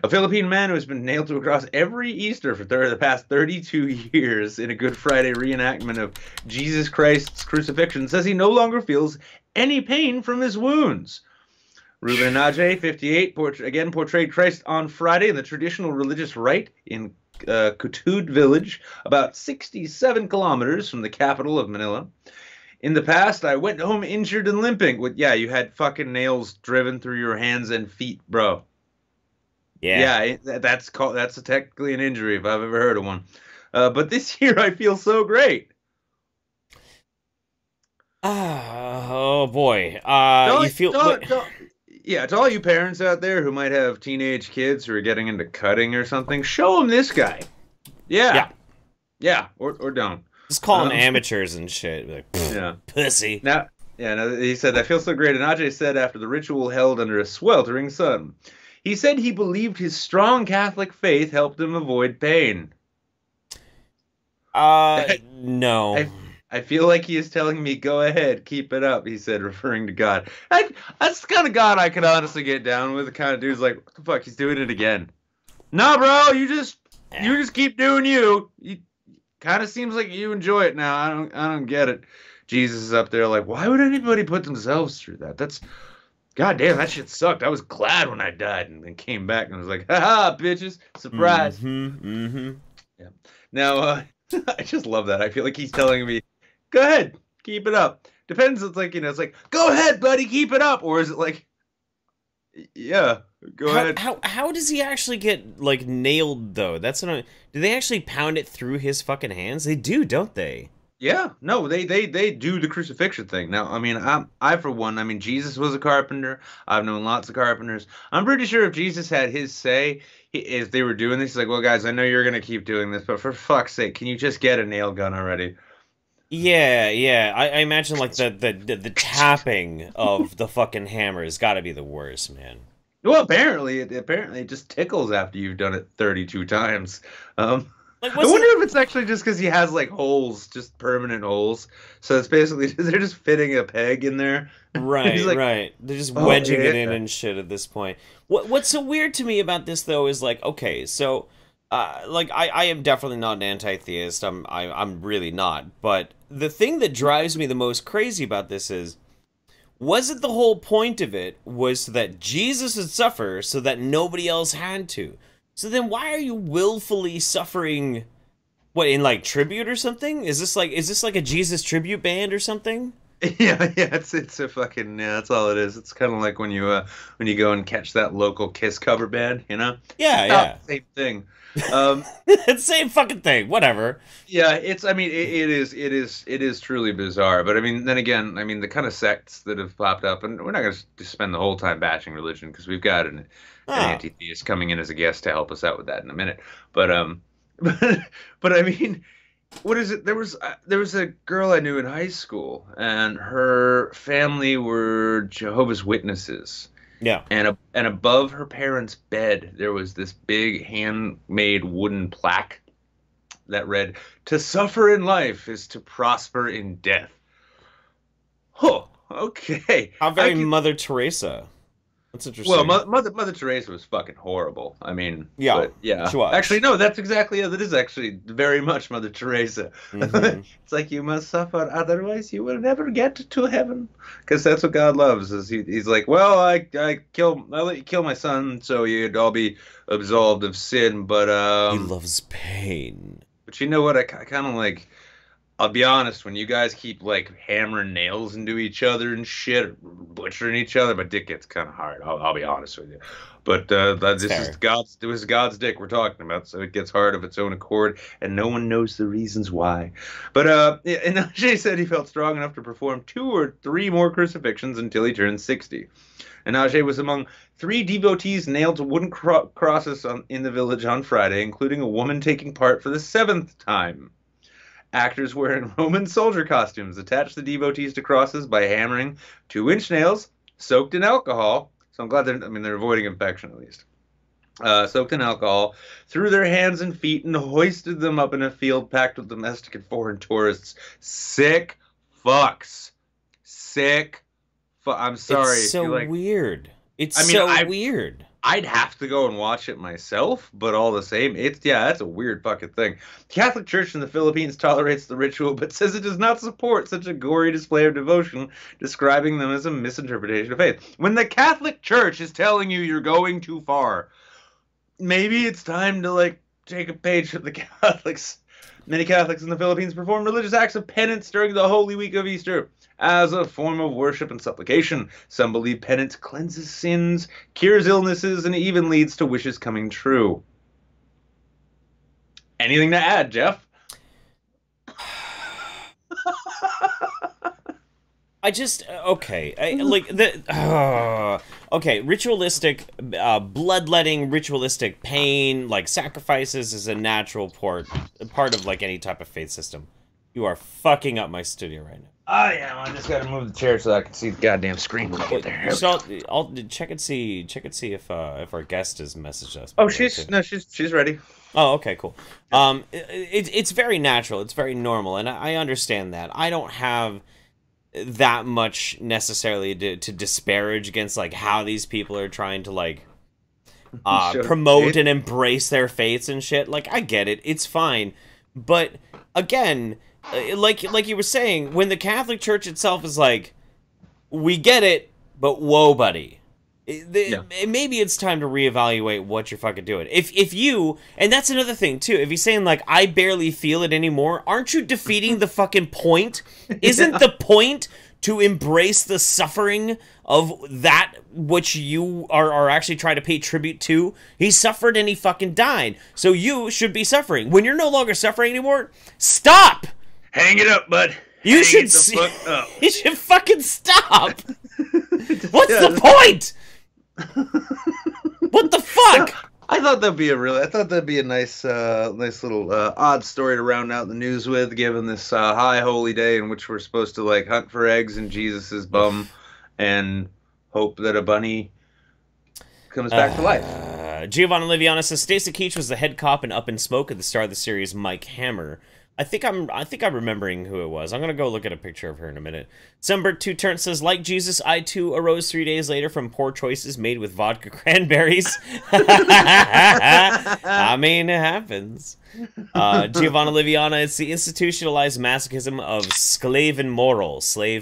A Philippine man who has been nailed to a cross every Easter for the past 32 years in a Good Friday reenactment of Jesus Christ's crucifixion says he no longer feels any pain from his wounds. Ruben Enaje, 58, again portrayed Christ on Friday in the traditional religious rite in Kutud village, about 67 kilometers from the capital of Manila. In the past, I went home injured and limping. Yeah, you had fucking nails driven through your hands and feet, bro. Yeah, that's technically an injury if I've ever heard of one. But this year I feel so great. Oh boy. Yeah, to all you parents out there who might have teenage kids who are getting into cutting or something, show them this guy. Yeah, or don't. Just call them amateurs and shit. Like, yeah, pussy. Now, he said, I feel so great. And Ajay said after the ritual held under a sweltering sun. He said he believed his strong Catholic faith helped him avoid pain. No. I feel like he is telling me, go ahead, keep it up, he said, referring to God. That's the kind of God I could honestly get down with. The kind of dude's like, what the fuck, he's doing it again. Nah, bro, you just keep doing you. You kind of seems like you enjoy it now. I don't get it. Jesus is up there like, why would anybody put themselves through that? God damn, that shit sucked. I was glad when I died and then came back and was like, haha, bitches, surprise. Yeah. Now, I just love that. I feel like he's telling me, go ahead, keep it up. Depends. It's like, it's like, go ahead, buddy, keep it up. Or is it like, yeah, go ahead. How does he actually get, like, nailed, though? That's what I... Do they actually pound it through his fucking hands? They do, don't they? Yeah, no, they do the crucifixion thing. Now, I mean, I for one, I mean, Jesus was a carpenter. I've known lots of carpenters. I'm pretty sure if Jesus had his say, if they were doing this, he's like, well, guys, I know you're gonna keep doing this, but for fuck's sake, can you just get a nail gun already? Yeah, yeah. I imagine, like, the tapping of the fucking hammer has got to be the worst, man. Well, apparently it just tickles after you've done it 32 times. Like, I wonder if it's actually just because he has like holes, just permanent holes. So it's basically they're just fitting a peg in there. Right, like, right. They're just wedging yeah. it in and shit at this point. What's so weird to me about this though is like, okay, so like I am definitely not an anti-theist. I'm really not. But the thing that drives me the most crazy about this is, was it the whole point of it was that Jesus would suffer so that nobody else had to? So then why are you willfully suffering, what, in like tribute or something? Is this like a Jesus tribute band or something? Yeah, it's a fucking, yeah, that's all it is. It's kind of like when you go and catch that local Kiss cover band, you know? Yeah, yeah. Same thing. Same fucking thing. Whatever. Yeah, I mean, it is truly bizarre. But I mean, then again, I mean, the kind of sects that have popped up, and we're not going to spend the whole time bashing religion because we've got an anti-theist coming in as a guest to help us out with that in a minute. But but I mean, what is it? There was a girl I knew in high school, and her family were Jehovah's Witnesses. Yeah. And above her parents' bed, there was this big handmade wooden plaque that read, "To suffer in life is to prosper in death." Oh, okay. How very Mother Teresa. That's interesting. Well, Mother Teresa was fucking horrible. I mean, yeah, but, yeah. She was. Actually, no, that is actually very much Mother Teresa. It's like, you must suffer, otherwise you will never get to heaven. Because that's what God loves. Is he's like, well, I let you kill my son, so you'd all be absolved of sin. But he loves pain. But you know what? I kind of like. I'll be honest, when you guys keep like hammering nails into each other and shit, or butchering each other, my dick gets kind of hard. I'll be honest with you. But this is God's dick we're talking about, so it gets hard of its own accord, and no one knows the reasons why. But and Ajay said he felt strong enough to perform 2 or 3 more crucifixions until he turned 60. And Ajay was among 3 devotees nailed to wooden crosses in the village on Friday, including a woman taking part for the 7th time. Actors wearing Roman soldier costumes attached the devotees to crosses by hammering 2-inch nails soaked in alcohol. So I'm glad they're avoiding infection at least. Soaked in alcohol through their hands and feet and hoisted them up in a field packed with domestic and foreign tourists. Sick fucks. I'm sorry. It's so weird. It's weird. I'd have to go and watch it myself, but all the same, that's a weird fucking thing. The Catholic Church in the Philippines tolerates the ritual, but says it does not support such a gory display of devotion, describing them as a misinterpretation of faith. When the Catholic Church is telling you you're going too far, maybe it's time to, like, take a page from the Catholics. Many Catholics in the Philippines perform religious acts of penance during the Holy Week of Easter as a form of worship and supplication. Some believe penance cleanses sins, cures illnesses, and even leads to wishes coming true. Anything to add, Jeff? ritualistic, bloodletting, ritualistic pain, like sacrifices is a natural part of like any type of faith system. You are fucking up my studio right now. Oh yeah, I just gotta move the chair so I can see the goddamn screen over there. So I'll check and see if our guest has messaged us. Oh, she's ready. Oh, okay, cool. It's very natural. It's very normal, and I understand that. I don't have that much necessarily to disparage against like how these people are trying to like promote and embrace their faiths and shit. Like, I get it. It's fine. But again, like you were saying, when the Catholic Church itself is like, we get it, But whoa, buddy. Maybe it's time to reevaluate what you're fucking doing. If you, and that's another thing too, if you're saying like, I barely feel it anymore, aren't you defeating the fucking point? Isn't the point to embrace the suffering of that which you are actually trying to pay tribute to? He suffered and he fucking died. So you should be suffering. When you're no longer suffering anymore, stop! Hang it up, bud. You should you should fucking stop. What's the point? What the fuck? I thought that'd be a nice little odd story to round out the news with, given this high holy day in which we're supposed to like hunt for eggs in Jesus's bum and hope that a bunny comes back to life. Giovanna Liviana says Stacey Keach was the head cop in Up in Smoke at the start of the series. Mike Hammer. I think I'm remembering who it was. I'm gonna go look at a picture of her in a minute. Sunbird 2 Turn says, like Jesus, I too arose 3 days later from poor choices made with vodka cranberries. I mean, it happens. Giovanna Liviana, it's the institutionalized masochism of slave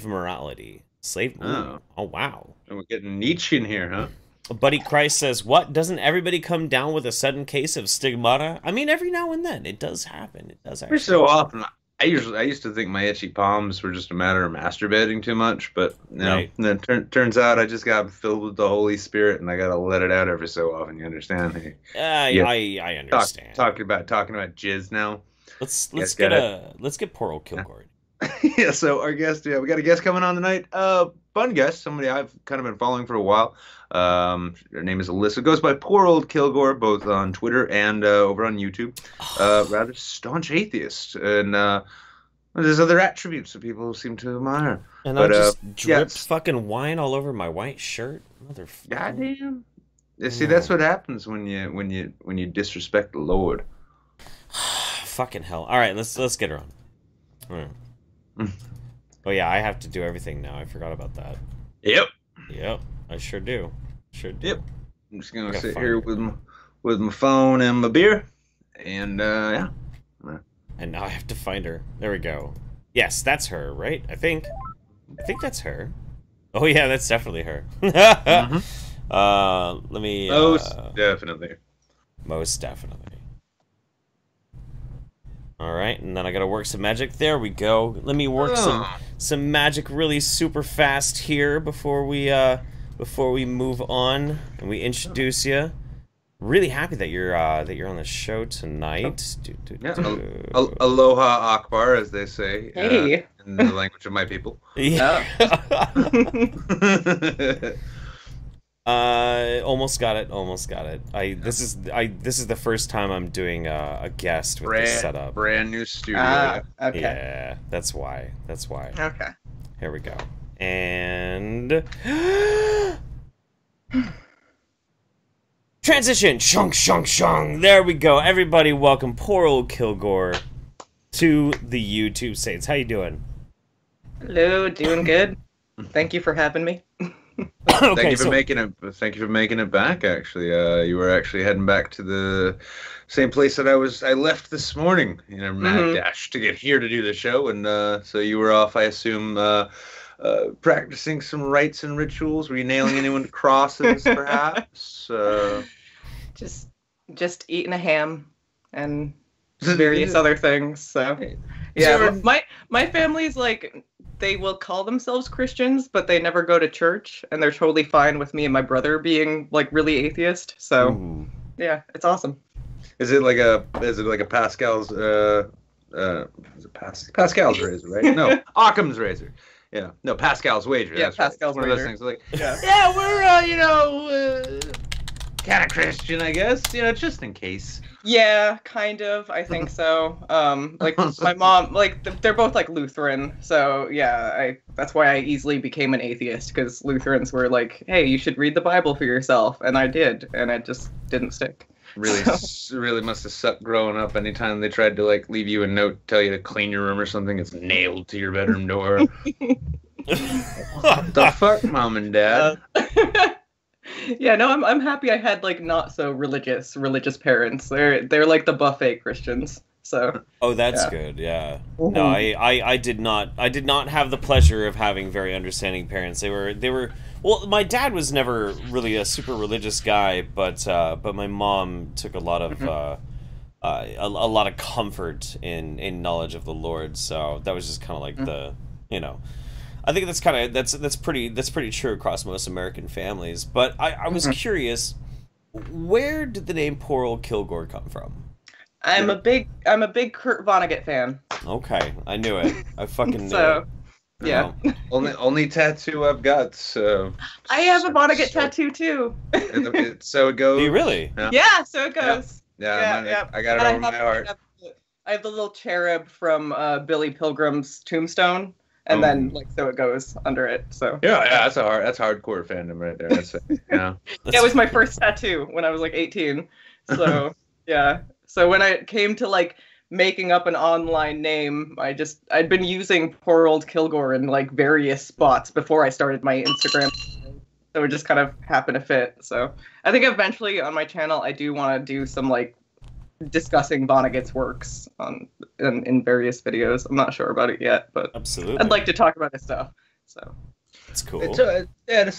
morality. Oh wow. And we're getting Nietzsche in here, huh? Buddy Christ says, what? Doesn't everybody come down with a sudden case of stigmata? I mean, every now and then. It does happen. It does happen. Every so often. I used to think my itchy palms were just a matter of masturbating too much, but you know, then turns out I just got filled with the Holy Spirit, and I got to let it out every so often. You understand? I understand. Talking about jizz now. Let's get poor old Kilgore. Yeah. So our guest, we got a guest coming on tonight. Fun guest, somebody I've kind of been following for a while. Her name is Alyssa. Goes by PoorOldKilgore, both on Twitter and over on YouTube. Rather staunch atheist, and there's other attributes that people seem to admire. And I just dripped fucking wine all over my white shirt, motherfucker. Goddamn. See, that's what happens when you disrespect the Lord. Fucking hell! All right, let's get her on. All right. Oh yeah, I have to do everything now. I forgot about that. Yep, I sure do. Yep. I'm just gonna sit here with my phone and my beer, and yeah. And now I have to find her. There we go. Yes, that's her, right? I think that's her. Oh yeah, that's definitely her. Let me. Most definitely. All right, and then I gotta work some magic. There we go. Let me work some magic really super fast here before we move on and we introduce you. Really happy that you're on the show tonight. Aloha Akbar, as they say. Hey. In the language of my people. Yeah. Almost got it. This is the first time I'm doing a guest with this setup. Brand new studio. Okay. Yeah, that's why. Okay. Here we go. And transition. Shunk, shunk, shunk. There we go. Everybody, welcome poor old Kilgore to the YouTube Saints. How you doing? Hello, doing good. Thank you for having me. Thank you for making it back. Actually, you were actually heading back to the same place that I left this morning in a mad dash to get here to do the show, and so you were off, I assume, practicing some rites and rituals. Were you nailing anyone to crosses, perhaps? Just eating a ham and various other things. So yeah, my family's like, they will call themselves Christians, but they never go to church, and they're totally fine with me and my brother being like really atheist. So yeah, it's awesome. Is it like a Pascal's Pascal's razor, right? No, Occam's razor. Yeah, no, Pascal's wager. Yeah, that's Pascal's right. wager. One of those things like, we're kind of Christian, I guess. Just in case. Yeah, kind of. I think so. Like my mom, like they're both like Lutheran, so yeah, that's why I easily became an atheist, because Lutherans were like, "Hey, you should read the Bible for yourself," and I did, and it just didn't stick. Really must have sucked growing up. Anytime they tried to like leave you a note, tell you to clean your room or something, it's nailed to your bedroom door. What the fuck, Mom and Dad? Yeah, no, I'm happy I had like not so religious parents. They're like the buffet Christians. So. Oh, that's good. Yeah. No, I did not have the pleasure of having very understanding parents. They were well, my dad was never really a super religious guy, but my mom took a lot of a lot of comfort in knowledge of the Lord. So that was just kind of like the, you know, I think that's pretty true across most American families. But I was curious, where did the name PoorOldKilgore come from? I'm a big Kurt Vonnegut fan. Okay, I knew it. I fucking knew it. Yeah. Only tattoo I've got. So I have a Vonnegut tattoo too. So it goes. Do you really? Yeah, so it goes. Yeah. I got it over my heart. I have the little cherub from Billy Pilgrim's tombstone, and then so it goes under it. So that's hardcore fandom right there. That's it. Yeah. It was my first tattoo when I was like 18. So yeah. So when I came to like making up an online name, I'd been using PoorOldKilgore in like various spots before I started my Instagram. So it just kind of happened to fit. So I think eventually on my channel I do want to do some like discussing Vonnegut's works in various videos. I'm not sure about it yet, but absolutely, I'd like to talk about his stuff. So it's cool. It's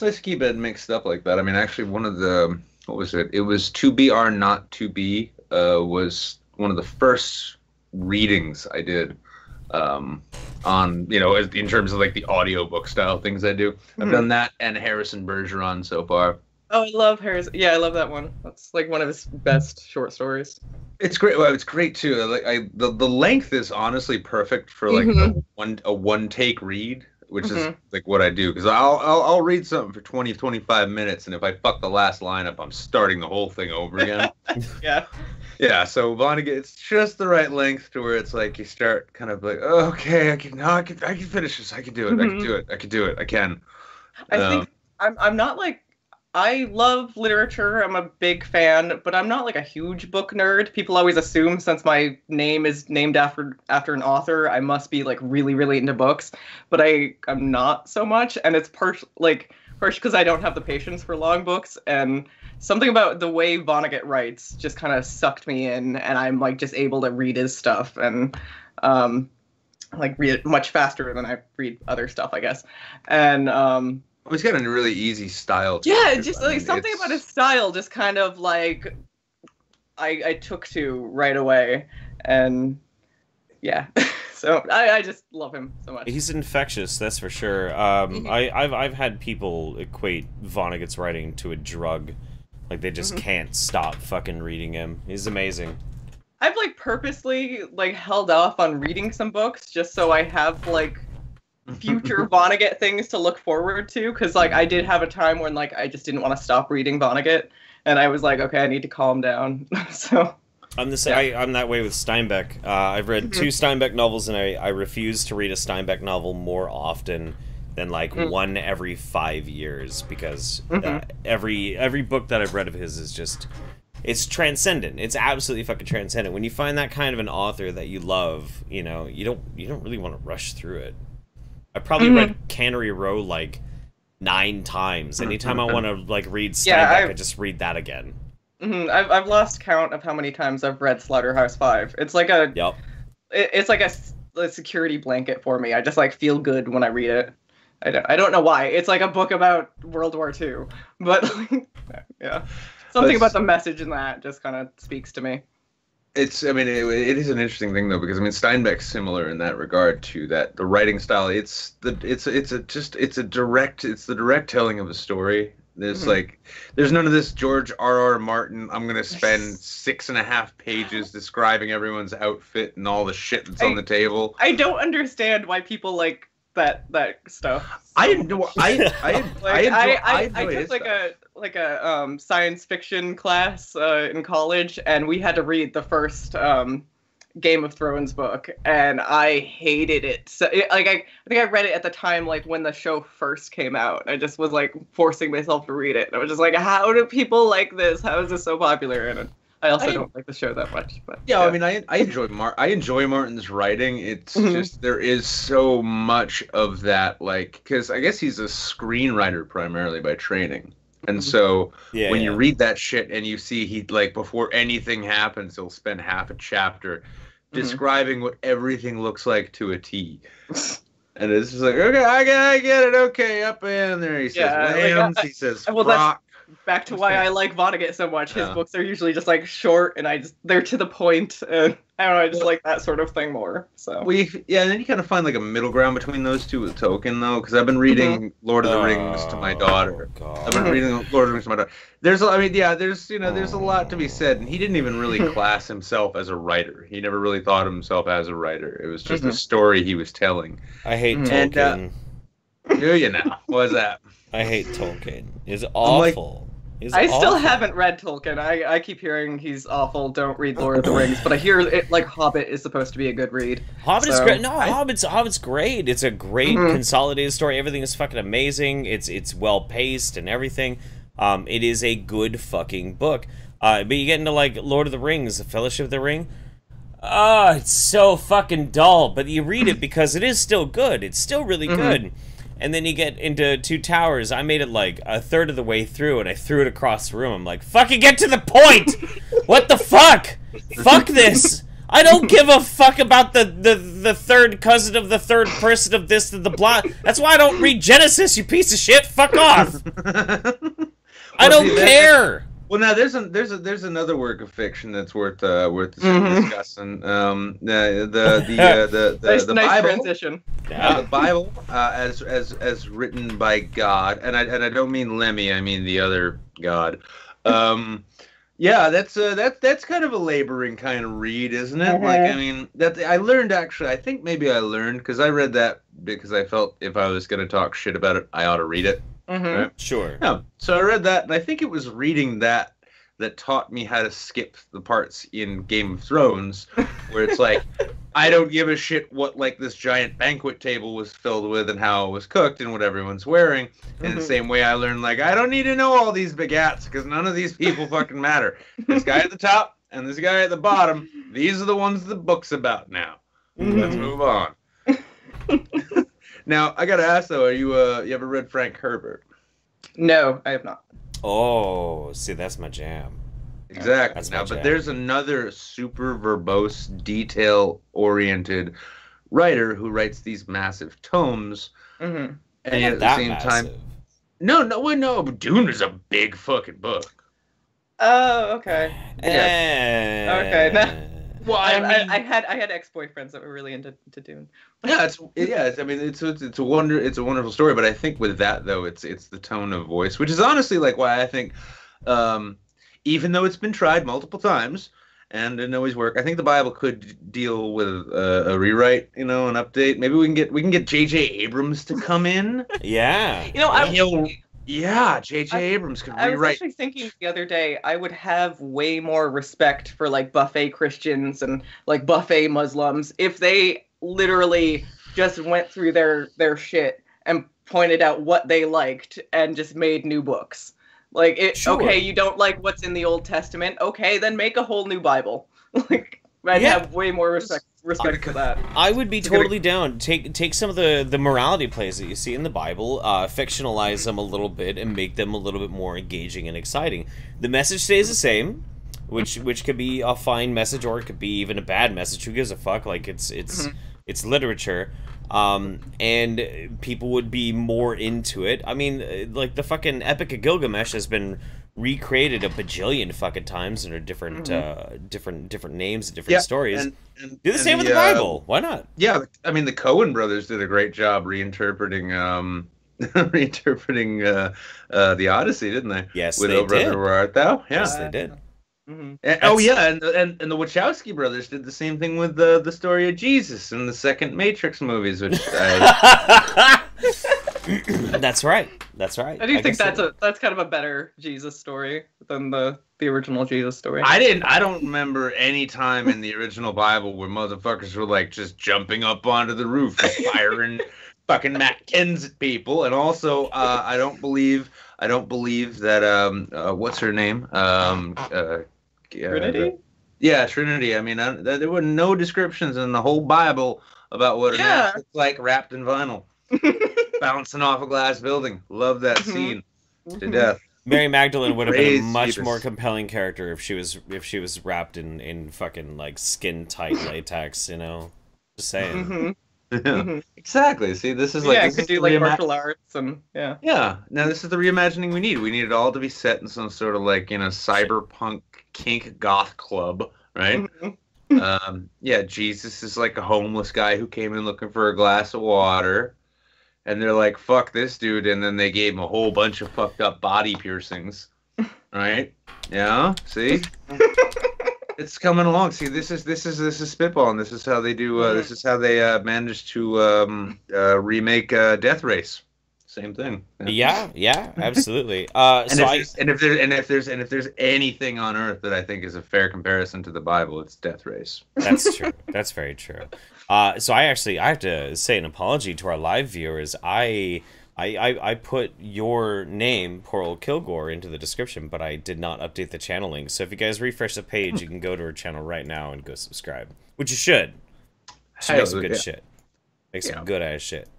nice to keep it mixed up like that. I mean, actually, one of the what was it? It was To Be or Not To Be. Was one of the first readings I did on, you know, in terms of like the audiobook style things I do. I've done that and Harrison Bergeron so far. Oh, I love Harrison. Yeah, I love that one. That's like one of his best short stories. It's great. Well, it's great too. Like the length is honestly perfect for like a one take read, which is like what I do, because I'll read something for 20-25 minutes, and if I fuck the last line up, I'm starting the whole thing over again. Yeah, so Vonnegut, it's just the right length to where it's like you start kind of like, oh, okay, I can finish this. I can do it. I can. I think I'm not like, I love literature. I'm a big fan, but I'm not like a huge book nerd. People always assume since my name is named after an author, I must be like really, really into books. But I'm not so much, and it's first because I don't have the patience for long books, and something about the way Vonnegut writes just kind of sucked me in, and I'm like just able to read his stuff and like read it much faster than I read other stuff, I guess. And he's got a really easy style to yeah, just like something about his style just kind of like I took to right away, and yeah. So I just love him so much. He's infectious, that's for sure. I've had people equate Vonnegut's writing to a drug. Like they just can't stop fucking reading him. He's amazing. I've like purposely like held off on reading some books just so I have like future Vonnegut things to look forward to, because like I did have a time when like I just didn't want to stop reading Vonnegut, and I was like, okay, I need to calm down. So I'm the same. I'm that way with Steinbeck. I've read 2 Steinbeck novels, and I refuse to read a Steinbeck novel more often than like one every 5 years, because every book that I've read of his is just, it's transcendent. It's absolutely fucking transcendent. When you find that kind of an author that you love, you know, you don't really want to rush through it. I probably read Cannery Row like 9 times. Anytime I want to like read Steinbeck, I just read that again. I've lost count of how many times I've read Slaughterhouse-Five. It's like a it's like a security blanket for me. I just like feel good when I read it. I don't know why. It's like a book about World War II, but yeah, something about the message in that just kind of speaks to me. I mean, it is an interesting thing though, because I mean Steinbeck's similar in that regard to that. The writing style, it's the direct telling of a story. There's like, there's none of this George R.R. Martin, I'm going to spend 6.5 pages describing everyone's outfit and all the shit that's on the table. I don't understand why people like that stuff. I took like a science fiction class in college, and we had to read the first Game of Thrones book, and I hated it. So I think I read it at the time like when the show first came out. I just was like forcing myself to read it. I was just like, how do people like this? How is this so popular? And I also don't like the show that much. But yeah, I mean, I enjoy Martin's writing. It's just there is so much of that, like, because I guess he's a screenwriter primarily by training. And so when you read that shit and you see he, like, before anything happens, he'll spend half a chapter describing what everything looks like to a T. And it's just like, okay, I get it. Okay, up in there. He says lambs. He says frock. Back to why I like Vonnegut so much. His books are usually just like short, and they're to the point, and I don't know, I just like that sort of thing more. So and then you kind of find like a middle ground between those two with Tolkien, though, because I've been reading Lord of the Rings to my daughter. I've been reading Lord of the Rings to my daughter. There's a lot to be said, and he didn't even really class himself as a writer. He never really thought of himself as a writer. It was just a story he was telling. I hate Tolkien. Do you now? What's that? I hate Tolkien. It's awful. I still haven't read Tolkien. I keep hearing he's awful. Don't read Lord of the Rings, but I hear it like Hobbit is supposed to be a good read. Hobbit is great. No, Hobbit's great. It's a great consolidated story. Everything is fucking amazing. It's well paced and everything. It is a good fucking book. But you get into like Lord of the Rings, The Fellowship of the Ring. Oh, it's so fucking dull. But you read it because it is still good. It's still really good. And then you get into Two Towers. I made it like a third of the way through, and I threw it across the room. I'm like, fucking get to the point! What the fuck? Fuck this! I don't give a fuck about the third cousin of the third person of this to the blah. That's why I don't read Genesis, you piece of shit. Fuck off! I don't care! Well, now there's another work of fiction that's worth discussing. The nice Bible. Transition. The Bible, as written by God, and I don't mean Lemmy, I mean the other God. Yeah, that's kind of a laboring kind of read, isn't it? Like, I mean, I think maybe I learned because I read that because I felt if I was going to talk shit about it, I ought to read it. Right? Sure. Yeah. So I read that, and I think it was reading that taught me how to skip the parts in Game of Thrones where it's like, I don't give a shit what like this giant banquet table was filled with and how it was cooked and what everyone's wearing. In the same way I learned, like, I don't need to know all these begats because none of these people fucking matter. This guy at the top and this guy at the bottom, these are the ones the book's about now. Let's move on. Now, I gotta ask though, you ever read Frank Herbert? No, I have not. Oh, see, that's my jam. Exactly. That's now, my jam. but there's another super verbose, detail-oriented writer who writes these massive tomes, and yet at the same time, no, Dune is a big fucking book. Oh, okay. Yeah. Okay. Well, I had ex-boyfriends that were really into Dune. Yeah, it's a wonderful story. But I think with that though, it's the tone of voice, which is honestly like why I think, even though it's been tried multiple times and didn't always work, I think the Bible could deal with a rewrite, an update. Maybe we can get J.J. Abrams to come in. Yeah. J.J. Abrams could rewrite. I was actually thinking the other day, I would have way more respect for like buffet Christians and like buffet Muslims if they literally just went through their shit and pointed out what they liked and just made new books. Like, okay, you don't like what's in the Old Testament? Okay, then make a whole new Bible. Like, I'd have way more respect for that. I would be totally down. Take some of the morality plays that you see in the Bible, fictionalize them a little bit, and make them a little bit more engaging and exciting. The message stays the same, which could be a fine message, or it could be even a bad message. Who gives a fuck? Like, it's literature. And people would be more into it. I mean, like, the fucking Epic of Gilgamesh has been recreated a bajillion fucking times under different different names and different stories. And do the same with the Bible. Why not? Yeah, I mean, the Coen brothers did a great job reinterpreting the Odyssey, didn't they? Yes, with they O Brother, did. Where Art Thou? Yeah. Yes, they did. And the Wachowski brothers did the same thing with the story of Jesus in the second Matrix movies, which That's right. That's right. I do think that's kind of a better Jesus story than the original Jesus story. I don't remember any time in the original Bible where motherfuckers were like just jumping up onto the roof and firing fucking Mac-10s at people. And also, I don't believe that what's her name? Trinity? Trinity. I mean, there were no descriptions in the whole Bible about what an ass looks like wrapped in vinyl. Bouncing off a glass building. Love that scene to death. Mary Magdalene would have been a much Crazy. more compelling character if she was wrapped in fucking like skin tight latex, you know. Just saying. Mm-hmm. Yeah, Mm-hmm. exactly. See, this is like Yeah, this could is do the like martial arts and yeah. Yeah, now this is the reimagining we need. We need it all to be set in some sort of like cyberpunk kink goth club, right? Mhm. Yeah, Jesus is like a homeless guy who came in looking for a glass of water, and they're like, "Fuck this dude," and then they gave him a whole bunch of fucked up body piercings, right? Yeah, see, it's coming along. See, this is spitballing. This is how they do. This is how they managed to remake Death Race. Same thing. Yeah, absolutely. And So if there's anything on earth that I think is a fair comparison to the Bible, it's Death Race. that's true. That's very true. So I have to say an apology to our live viewers. I put your name, PoorOldKilgore, into the description, but I did not update the channel link. So if you guys refresh the page, you can go to her channel right now and go subscribe, which you should. She makes some good shit. Makes some good ass shit.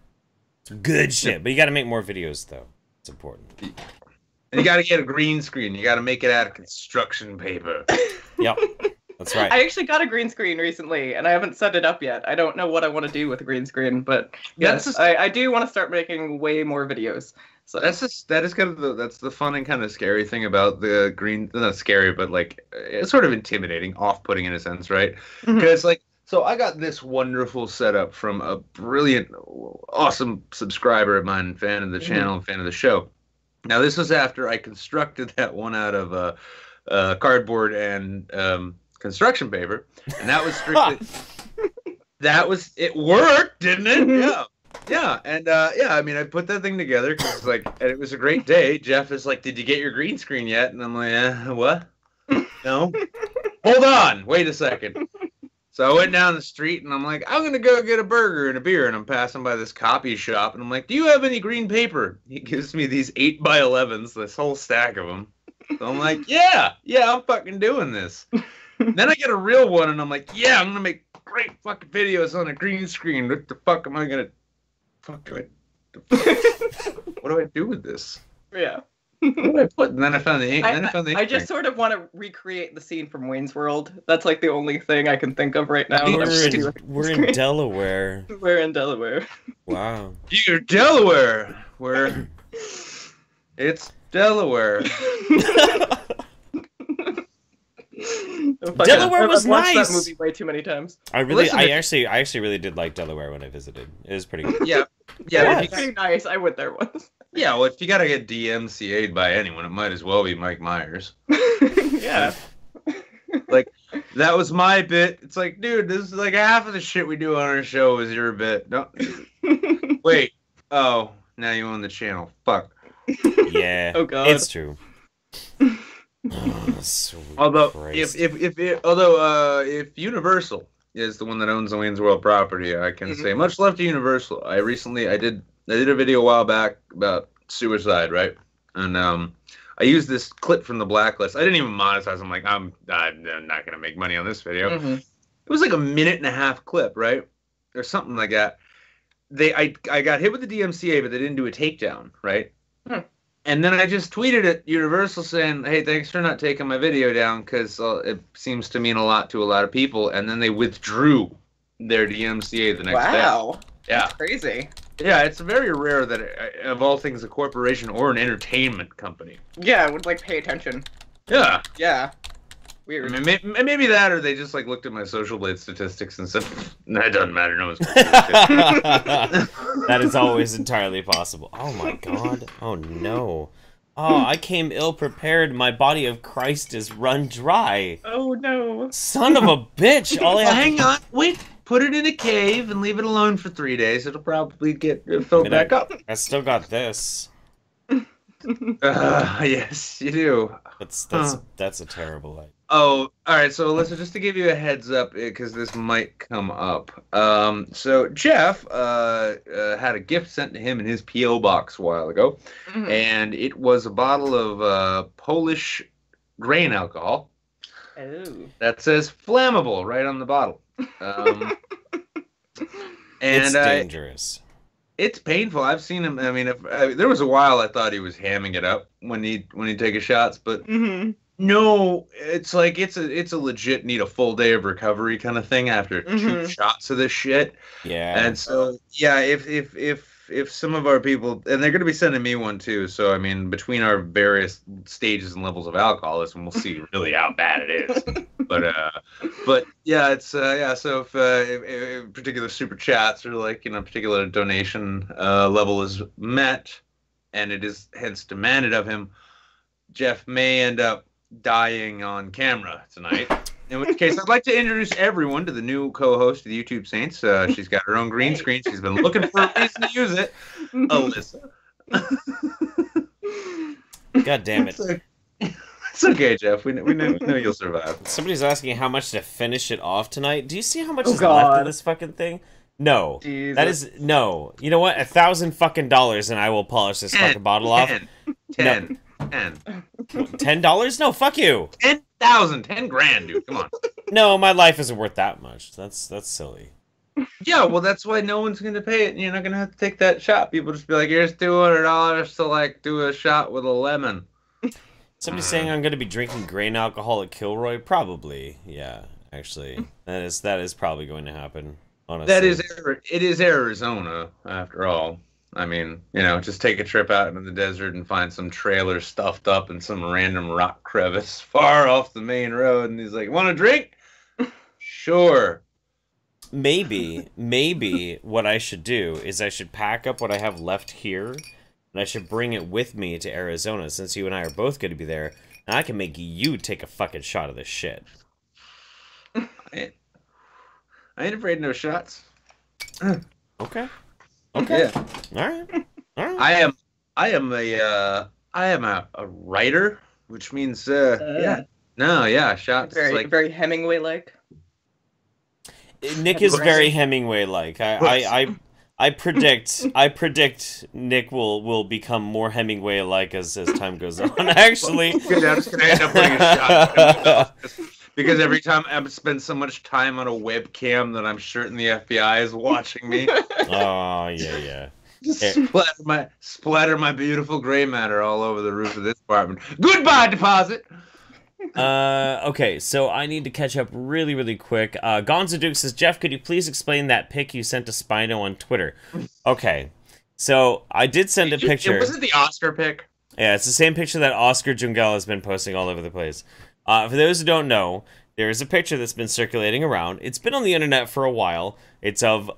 Some good shit. But you got to make more videos though. It's important. And you got to get a green screen. You got to make it out of construction paper. Yep. That's right. I actually got a green screen recently, and I haven't set it up yet. I don't know what I want to do with a green screen, but yes, I do want to start making way more videos. So that is kind of that's the fun and kind of scary thing about the green. Not scary, but like it's sort of intimidating, off-putting in a sense, right? Because like. So I got this wonderful setup from a brilliant, awesome subscriber of mine, fan of the channel, fan of the show. Now this was after I constructed that one out of cardboard and construction paper, and that was strictly it worked, didn't it? Yeah, and I mean I put that thing together because and it was a great day. Jeff is like, "Did you get your green screen yet?" And I'm like, "What? No. Hold on, wait a second." So I went down the street and I'm like, I'm going to go get a burger and a beer. And I'm passing by this copy shop and I'm like, do you have any green paper? He gives me these 8x11s, this whole stack of them. So I'm like, yeah, I'm fucking doing this. Then I get a real one and I'm like, yeah, I'm going to make great fucking videos on a green screen. What the fuck am I going to, what do I do with this? yeah. What do I put? And then I found the ink. I just sort of want to recreate the scene from Wayne's World. That's like the only thing I can think of right now. We're in Delaware. We're in Delaware. Wow. You're Delaware. It's Delaware. Delaware was I've watched nice. that movie way too many times. I actually really did like Delaware when I visited. It was pretty good. Yeah. It's pretty nice. I went there once. Yeah, well, if you gotta get DMCA'd by anyone, it might as well be Mike Myers. Yeah. Like, that was my bit. It's like, dude, this is like half of the shit we do on our show is your bit. No. Wait. Oh, now you own the channel. Fuck. Yeah. Oh, God. It's true. Oh, Although, Christ. if Universal is the one that owns the Wayne's World property, I can say much love to Universal. I did a video a while back about suicide, right? And I used this clip from the Blacklist. I didn't even monetize. I'm like, I'm not gonna make money on this video. It was like a 1.5-minute clip, right, or something like that. I got hit with the DMCA, but they didn't do a takedown, right? And then I just tweeted at Universal saying, hey, thanks for not taking my video down because it seems to mean a lot to a lot of people. And then they withdrew their DMCA the next day. Wow. Yeah. That's crazy. Yeah, it's very rare that, of all things, a corporation or an entertainment company. Yeah, would like pay attention. Yeah. Yeah. Weird. I mean, maybe that, or they just like looked at my Social Blade statistics and said, "That doesn't matter. No one's." That is always entirely possible. Oh my God! Oh no! Oh, I came ill prepared. My body of Christ is run dry. Oh no! Son of a bitch! Hang on, wait. Put it in a cave and leave it alone for 3 days. It'll probably get filled back up. I still got this. Yes, you do. That's a terrible idea. Oh, all right. So, Alyssa, just to give you a heads up, because this might come up. So Jeff had a gift sent to him in his P.O. box a while ago, and it was a bottle of Polish grain alcohol. Oh. That says flammable right on the bottle. And it's dangerous. it's painful. I've seen him. I mean, there was a while I thought he was hamming it up when he'd take his shots, but no, it's like it's a legit need a full day of recovery kind of thing after 2 shots of this shit. Yeah. And so yeah, if some of our people, and they're going to be sending me one too, so I mean, between our various stages and levels of alcoholism, we'll see really how bad it is. But yeah, it's So if particular super chats or like particular donation level is met, and it is hence demanded of him, Jeff may end up dying on camera tonight. In which case, I'd like to introduce everyone to the new co-host of the YouTube Saints. She's got her own green screen. She's been looking for a reason to use it. Alyssa. God damn it. It's okay, Jeff. We know you'll survive. Somebody's asking how much to finish it off tonight. Do you see how much is left of this fucking thing? No. Jesus. That is no. You know what? $1,000 and I will polish this fucking bottle off. $10. $10? No, fuck you. 10,000, 10 grand, dude. Come on. No, my life isn't worth that much. That's silly. Yeah, well, that's why no one's gonna pay it, and you're not gonna have to take that shot. People just be like, "Here's $200 to like do a shot with a lemon." Somebody's saying I'm gonna be drinking grain alcohol at Kilroy. Probably, yeah. Actually, that is probably going to happen. Honestly, it is Arizona after all. I mean, just take a trip out into the desert and find some trailer stuffed up in some random rock crevice far off the main road, and he's like, "Want a drink?" Sure. Maybe what I should do is I should pack up what I have left here, and I should bring it with me to Arizona, since you and I are both going to be there, and I can make you take a fucking shot of this shit. I ain't afraid of no shots. Okay. Yeah. All right. I am a writer, which means shots. Very Hemingway-like. Nick is very Hemingway-like. I predict Nick will become more Hemingway-like as time goes on. Actually, I'm just gonna end up putting a shot. Because every time I spend so much time on a webcam that I'm certain the FBI is watching me. Oh yeah. Just splatter my beautiful gray matter all over the roof of this apartment. Goodbye, deposit. Okay, so I need to catch up really, really quick. Gonzo Duke says, Jeff, could you please explain that pic you sent to Spino on Twitter? Okay, so I did send a picture. Was it the Oscar pic? Yeah, it's the same picture that Oscar Jungel has been posting all over the place. For those who don't know, there is a picture that's been circulating around. It's been on the internet for a while. It's of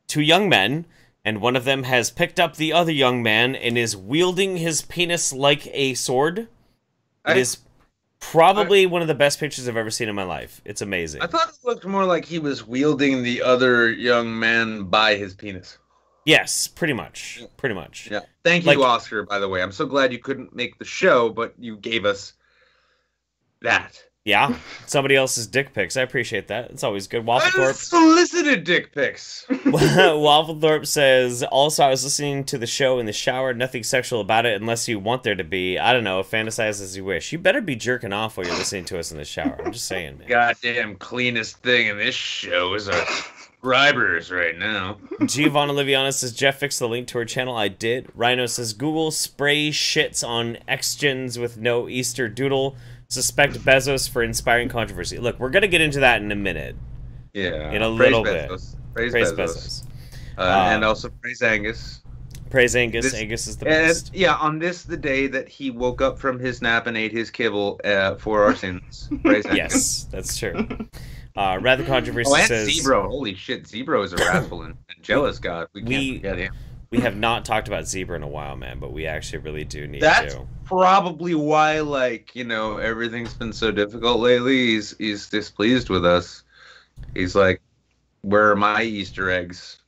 2 young men, and one of them has picked up the other young man and is wielding his penis like a sword. It is probably one of the best pictures I've ever seen in my life. It's amazing. I thought it looked more like he was wielding the other young man by his penis. Yes, pretty much. Pretty much. Yeah. Thank you, Oscar, by the way. I'm so glad you couldn't make the show, but you gave us that. Yeah. Somebody else's dick pics. I appreciate that. It's always good. Wafflethorpe. Unsolicited dick pics. Wafflethorpe says, also, I was listening to the show in the shower. Nothing sexual about it unless you want there to be. I don't know. Fantasize as you wish. You better be jerking off while you're listening to us in the shower. I'm just saying, man. Goddamn cleanest thing in this show is our subscribers right now. Giovanna Liviana says, Jeff fixed the link to her channel. I did. Rhino says, Google spray shits on X-Gens with no Easter doodle. Suspect Bezos for inspiring controversy. Look, we're going to get into that in a minute. Yeah. In a little bit. Praise Bezos. And also praise Angus. Praise Angus. Angus is the best. Yeah, on this, the day that he woke up from his nap and ate his kibble for our sins. Praise Angus. Yes, that's true. Rather Controversy says... Zebro. Holy shit, Zebro is a wrathful and jealous god. We can't forget him. We have not talked about Zebra in a while, man, but we actually really do need That's to. Probably why, everything's been so difficult lately. He's displeased with us. He's like, where are my Easter eggs,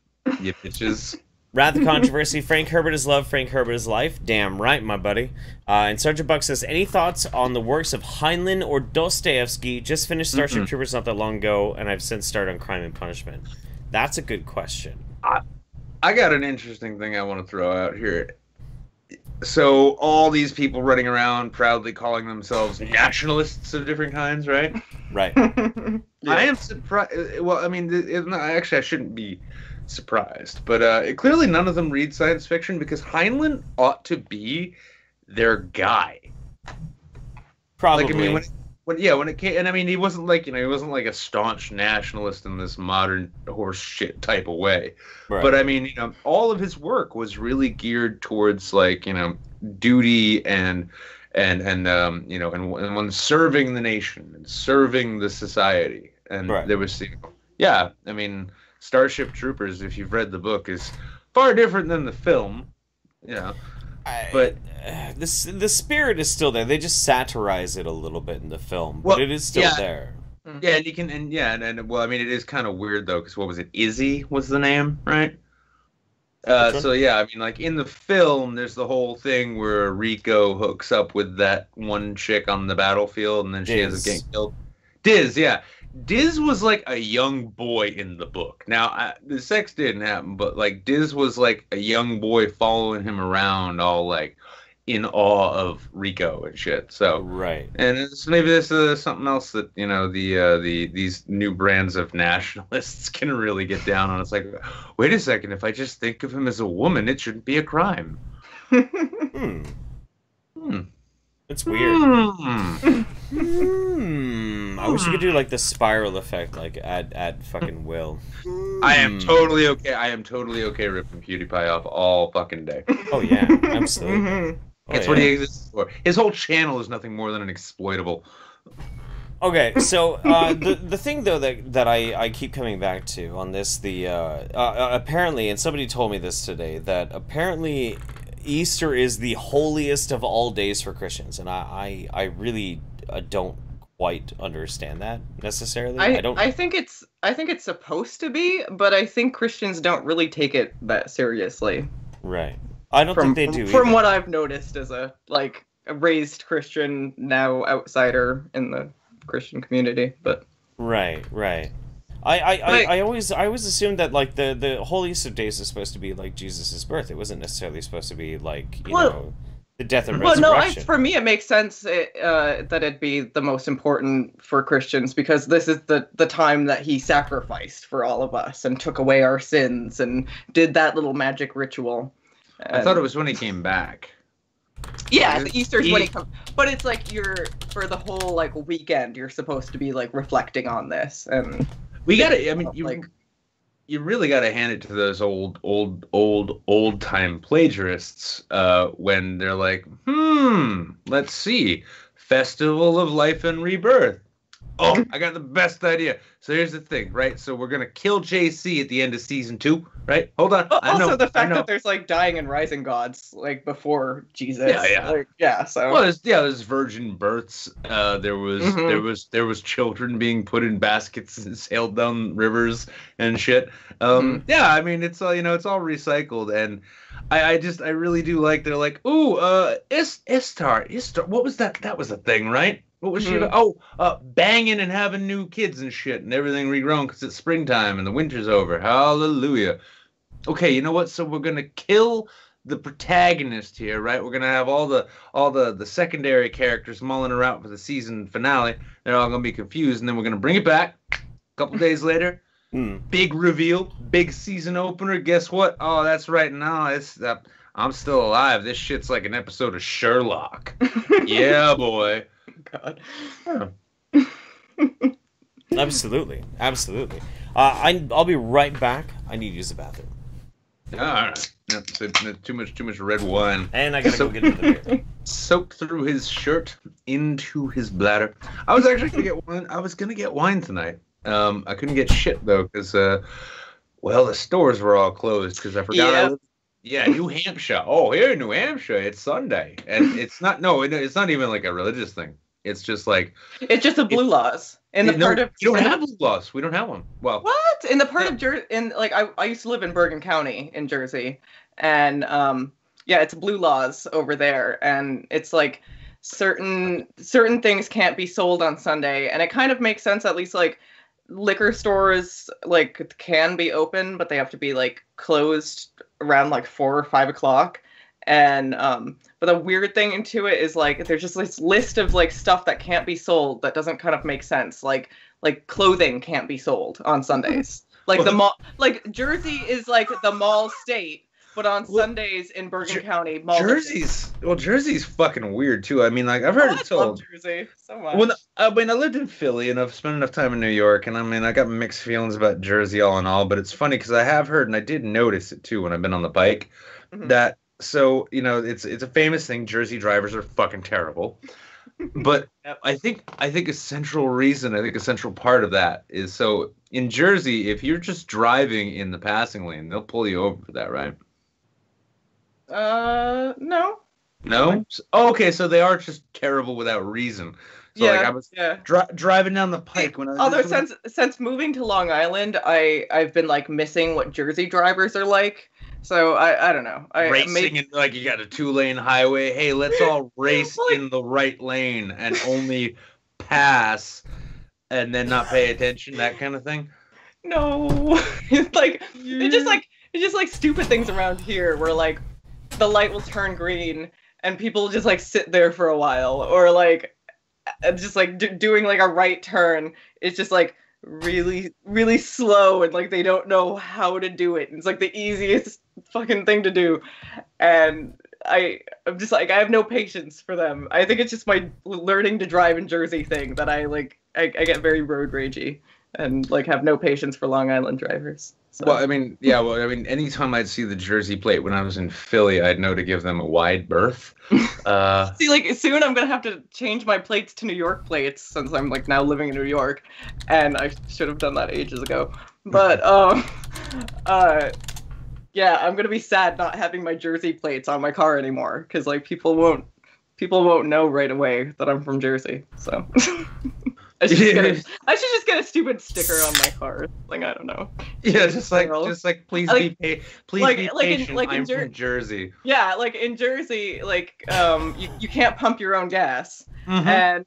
you bitches? Rather Controversy, Frank Herbert is love, Frank Herbert is life. Damn right, my buddy. And Sergeant Buck says, any thoughts on the works of Heinlein or Dostoevsky? Just finished Starship Troopers not that long ago, and I've since started on Crime and Punishment. That's a good question. I got an interesting thing I want to throw out here. So all these people running around proudly calling themselves nationalists of different kinds, right? Right. I am surprised. Well, I mean, actually, I shouldn't be surprised, but clearly none of them read science fiction because Heinlein ought to be their guy. Probably. Like, I mean, when it came, and I mean, he wasn't like, he wasn't like a staunch nationalist in this modern horse shit type of way. Right. But I mean, all of his work was really geared towards like, duty and when serving the nation and serving the society. And right. there was, I mean, Starship Troopers, if you've read the book, is far different than the film, but the spirit is still there. They just satirize it a little bit in the film, but it is still there. Yeah, and you can, and well, I mean, it is kind of weird though, because what was it? Izzy was the name, right? So yeah, I mean, like in the film, there's the whole thing where Rico hooks up with that one chick on the battlefield, and then she ends up getting killed. Diz, yeah. Diz was like a young boy in the book. Now, the sex didn't happen, but like Diz was like a young boy following him around, all like in awe of Rico and shit. So right, and maybe this is something else that these new brands of nationalists can really get down on. It's like, wait a second, if I just think of him as a woman, it shouldn't be a crime. It's weird. I wish you could do like the spiral effect, like at fucking will. I am totally okay. I am totally okay ripping PewDiePie off all fucking day. Oh yeah, absolutely. That's what he exists for. His whole channel is nothing more than an exploitable. Okay, so the thing though that I keep coming back to on this, apparently, and somebody told me this today, that apparently Easter is the holiest of all days for Christians, and I really don't quite understand that necessarily. I think it's supposed to be, but I think Christians don't really take it that seriously. Right. I don't think they do. From what I've noticed as a raised Christian, now outsider in the Christian community, but right. I always assumed that like the holiest of days is supposed to be like Jesus' birth. It wasn't necessarily supposed to be like the death and resurrection. Well, no, for me it makes sense that it'd be the most important for Christians because this is the time that he sacrificed for all of us and took away our sins and did that little magic ritual. I thought it was when he came back. Yeah, the Easter's when he comes, but it's like for the whole like weekend you're supposed to be like reflecting on this, and we gotta. I mean, you really gotta hand it to those old time plagiarists when they're like, let's see, Festival of Life and Rebirth. Oh, I got the best idea. So here's the thing, right? So we're gonna kill JC at the end of season 2, right? Hold on. Also, the fact that there's like dying and rising gods like before Jesus. Yeah. So there's virgin births. There was children being put in baskets and sailed down rivers and shit. Yeah, I mean it's all it's all recycled, and I really do like they're like, ooh, Istar. What was that? That was a thing, right? What was she? Banging and having new kids and shit and everything regrown because it's springtime and the winter's over. Hallelujah. Okay, you know what? So we're gonna kill the protagonist here, right? We're gonna have all the secondary characters mulling around for the season finale. They're all gonna be confused, and then we're gonna bring it back a couple days later. Big reveal, big season opener. Guess what? Oh, that's right. No, I'm still alive. This shit's like an episode of Sherlock. Yeah, boy. God. Absolutely. I'll be right back. I need to use the bathroom. All right. Too much red wine. And I gotta go get another beer. Soaked through his shirt into his bladder. I was actually gonna get wine. I was gonna get wine tonight. I couldn't get shit though because the stores were all closed because I forgot. Yeah, New Hampshire. Oh, here in New Hampshire, it's Sunday, and it's not. No, it's not even like a religious thing. It's just like the blue laws in the part of. You don't have blue laws. We don't have them. Well, what in the part of Jersey? I used to live in Bergen County in Jersey, and it's blue laws over there, and it's like certain things can't be sold on Sunday, and it kind of makes sense. At least like liquor stores like can be open, but they have to be like closed around like 4 or 5 o'clock. And but the weird thing into it is like there's just this list of like stuff that can't be sold that doesn't kind of make sense. Like clothing can't be sold on Sundays. Like the mall, like Jersey is like the mall state, but on Sundays in Bergen County, mall Jersey's fucking weird too. I mean, like I've heard it told. I love Jersey so much. When I lived in Philly and I've spent enough time in New York, and I mean, I got mixed feelings about Jersey all in all. But it's funny because I have heard, and I did notice it too when I've been on the bike, that so it's a famous thing. Jersey drivers are fucking terrible. But I think a central reason, a central part of that is so in Jersey, if you're just driving in the passing lane, they'll pull you over for that, right? No. No? Oh, okay, so they are just terrible without reason. So like I was driving down the pike when I was although since moving to Long Island, I've been like missing what Jersey drivers are like. So I don't know. Racing in like you got a 2-lane highway. Hey, let's all race in the right lane and only pass and then not pay attention, that kind of thing. No. It's just like stupid things around here where like the light will turn green and people just like sit there for a while, or like just like doing like a right turn. It's just like really, really slow and like they don't know how to do it. It's like the easiest fucking thing to do. And I'm just like, I have no patience for them. I think it's just my learning to drive in Jersey thing that I get very road ragey and like have no patience for Long Island drivers. So. Well, I mean, anytime I'd see the Jersey plate when I was in Philly, I'd know to give them a wide berth. See, like, soon I'm going to have to change my plates to New York plates since I'm, like, now living in New York. And I should have done that ages ago. But, yeah, I'm going to be sad not having my Jersey plates on my car anymore. Because, like, people won't know right away that I'm from Jersey. So... I should just get a stupid sticker on my car. Like, I don't know. Yeah, just like please be patient. I'm from Jersey. Yeah, like in Jersey, like you can't pump your own gas, and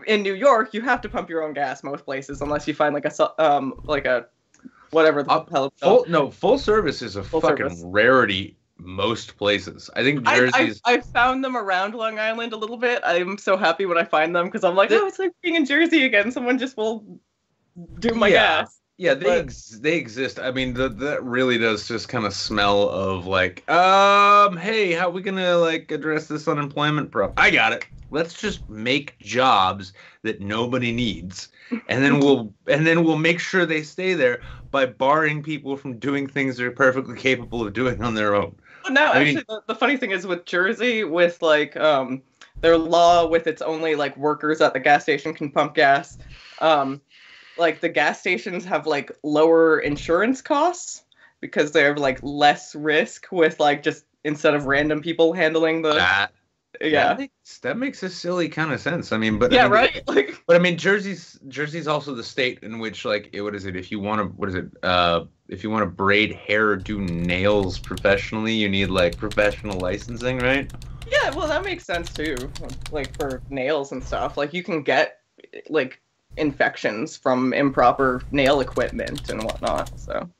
in New York you have to pump your own gas most places unless you find like a whatever the hell. Full service is a fucking rarity. Most places. I think Jersey's... I've found them around Long Island a little bit. I'm so happy when I find them because I'm like, oh, it's like being in Jersey again. Someone just will do my gas. Yeah, they exist. I mean, that really does just kind of smell of like, hey, how are we gonna like address this unemployment problem? I got it. Let's just make jobs that nobody needs, and then we'll make sure they stay there by barring people from doing things they're perfectly capable of doing on their own. No, actually, the funny thing is with Jersey, with like their law with its only like workers at the gas station can pump gas, like the gas stations have like lower insurance costs because they have like less risk with like just instead of random people handling the that makes a silly kind of sense. I mean, but right. Like, but I mean, Jersey's also the state in which like if you want to braid hair or do nails professionally, you need like professional licensing, right? Yeah, well, that makes sense too. Like for nails and stuff, like you can get like infections from improper nail equipment and whatnot. So,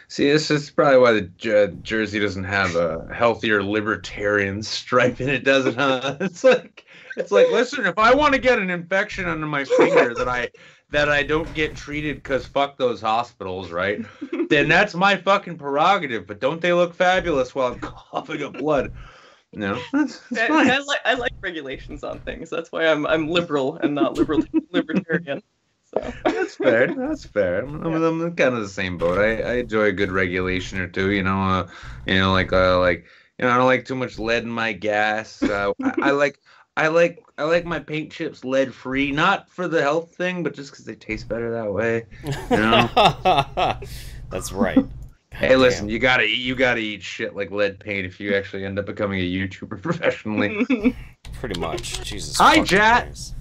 see, this is probably why the Jersey doesn't have a healthier libertarian stripe in it, does it? Huh? It's like, listen, if I want to get an infection under my finger that I don't get treated because fuck those hospitals, right? Then that's my fucking prerogative. But don't they look fabulous while I'm coughing up blood? No, that's fine. I like regulations on things. That's why I'm liberal and not libertarian. So. That's fair. That's fair. I'm kind of the same boat. I enjoy a good regulation or two. I don't like too much lead in my gas. I like my paint chips lead free, not for the health thing, but just because they taste better that way. You know? That's right. Hey, listen, you gotta eat shit like lead paint if you actually end up becoming a YouTuber professionally. Pretty much. Jesus. Hi, Jat.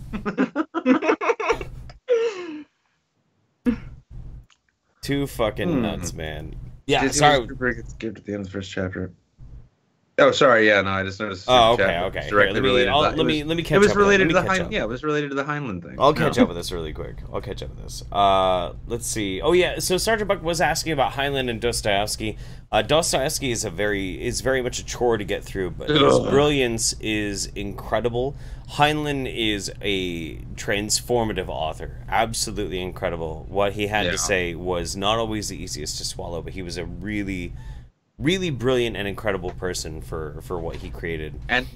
Too fucking nuts, man. Yeah, Disney sorry. Super gets skipped at the end of the first chapter. Oh, sorry. Yeah, no, I just noticed. Oh, okay. Here, let me catch up. It was related to the Heinlein. it was related to the Heinlein thing. I'll catch up with this really quick. Let's see. Oh yeah, so Sergeant Buck was asking about Heinlein and Dostoevsky. Dostoevsky is very much a chore to get through, but his brilliance is incredible. Heinlein is a transformative author, absolutely incredible. What he had to say was not always the easiest to swallow, but he was a really brilliant and incredible person for what he created. And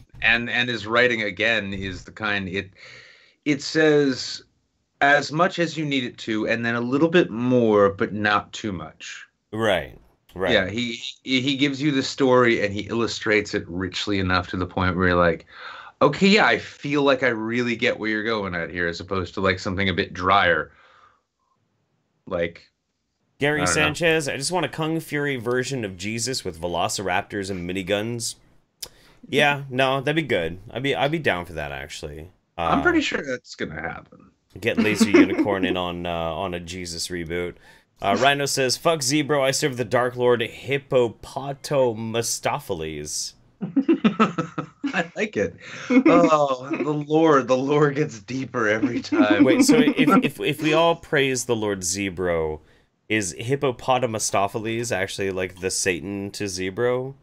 his writing again is the kind it says as much as you need it to, and then a little bit more, but not too much. Right. Yeah, he gives you the story and he illustrates it richly enough to the point where you're like, okay, yeah, I feel like I really get where you're going at here, as opposed to like something a bit drier. Like Gary Sanchez, I just want a Kung Fury version of Jesus with velociraptors and miniguns. Yeah, no, that'd be good. I'd be down for that actually. I'm pretty sure that's gonna happen. Get Laser Unicorn in on a Jesus reboot. Rhino says, "Fuck Zebro, I serve the Dark Lord Hippopotomastopheles." I like it. Oh, the lore gets deeper every time. Wait, so if we all praise the Lord Zebro, is Hippopotomastopheles actually like the Satan to Zebro?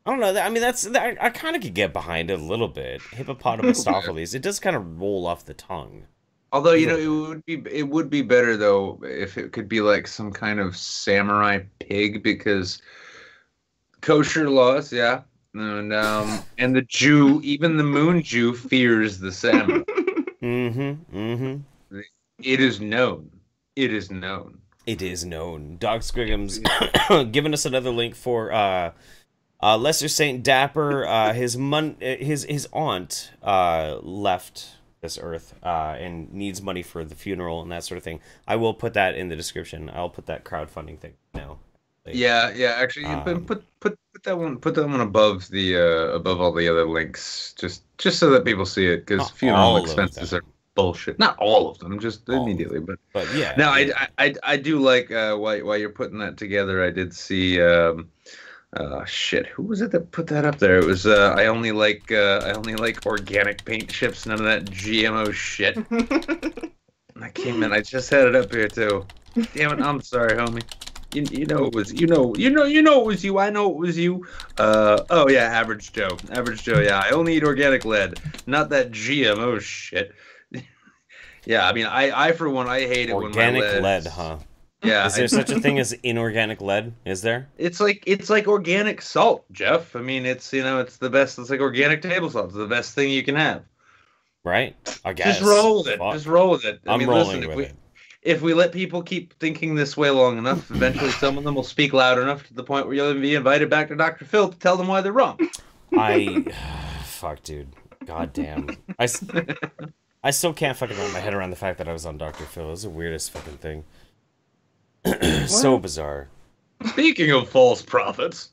I don't know. I mean, I kind of could get behind it a little bit. Hippopotomastopheles. It does kind of roll off the tongue. Although, you know, it would be better though if it could be like some kind of samurai pig, because kosher laws, yeah. And the Jew, even the Moon Jew, fears the samurai. It is known. It is known. It is known. Doc Squiggum's giving us another link for Lesser Saint Dapper. His aunt left this earth and needs money for the funeral and that sort of thing. I will put that in the description. I'll put that crowdfunding thing now. Yeah. Actually, put that one above above all the other links, just so that people see it, because funeral expenses are bullshit. Not all of them, just immediately, but yeah. No, I do like while you're putting that together. I did see shit. Who was it that put that up there? It was I only like organic paint chips. None of that GMO shit. I came in. I just had it up here too. Damn it! I'm sorry, homie. You know it was it was you. I know it was you. Oh yeah, Average Joe. Yeah, I only eat organic lead, not that GMO shit. Yeah, I mean, I for one, I hate it organic when my lead, huh? Yeah. Is there such a thing as inorganic lead? Is there? It's like organic salt, Jeff. I mean, it's the best. It's like organic table salt. It's the best thing you can have. Right? I guess. Just roll with it. Fuck. Just roll with it. I'm rolling with it. If we let people keep thinking this way long enough, eventually some of them will speak loud enough to the point where you'll be invited back to Dr. Phil to tell them why they're wrong. Fuck, dude. God damn. I still can't fucking wrap my head around the fact that I was on Dr. Phil. It was the weirdest fucking thing. So bizarre. Speaking of false prophets.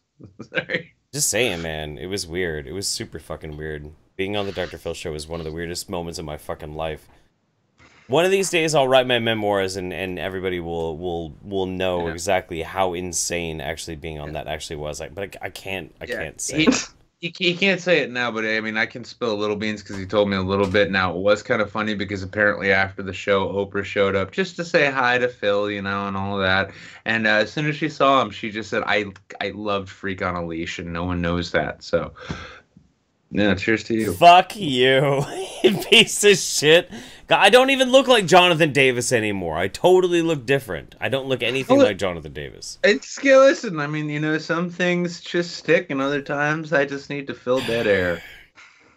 Sorry. Just saying, man. It was weird. It was super fucking weird. Being on the Dr. Phil show was one of the weirdest moments of my fucking life. One of these days I'll write my memoirs and everybody will know exactly how insane actually being on that actually was. Like, but I can't say it. He can't say it now, but I mean, I can spill a little beans because he told me a little bit. Now, it was kind of funny because apparently after the show, Oprah showed up just to say hi to Phil, and all of that. And as soon as she saw him, she just said, I loved Freak on a Leash, and no one knows that. So, yeah, cheers to you. Fuck you, you piece of shit. God, I don't even look like Jonathan Davis anymore. I totally look different. I don't look anything like Jonathan Davis. Listen, I mean, some things just stick, and other times I just need to fill dead air.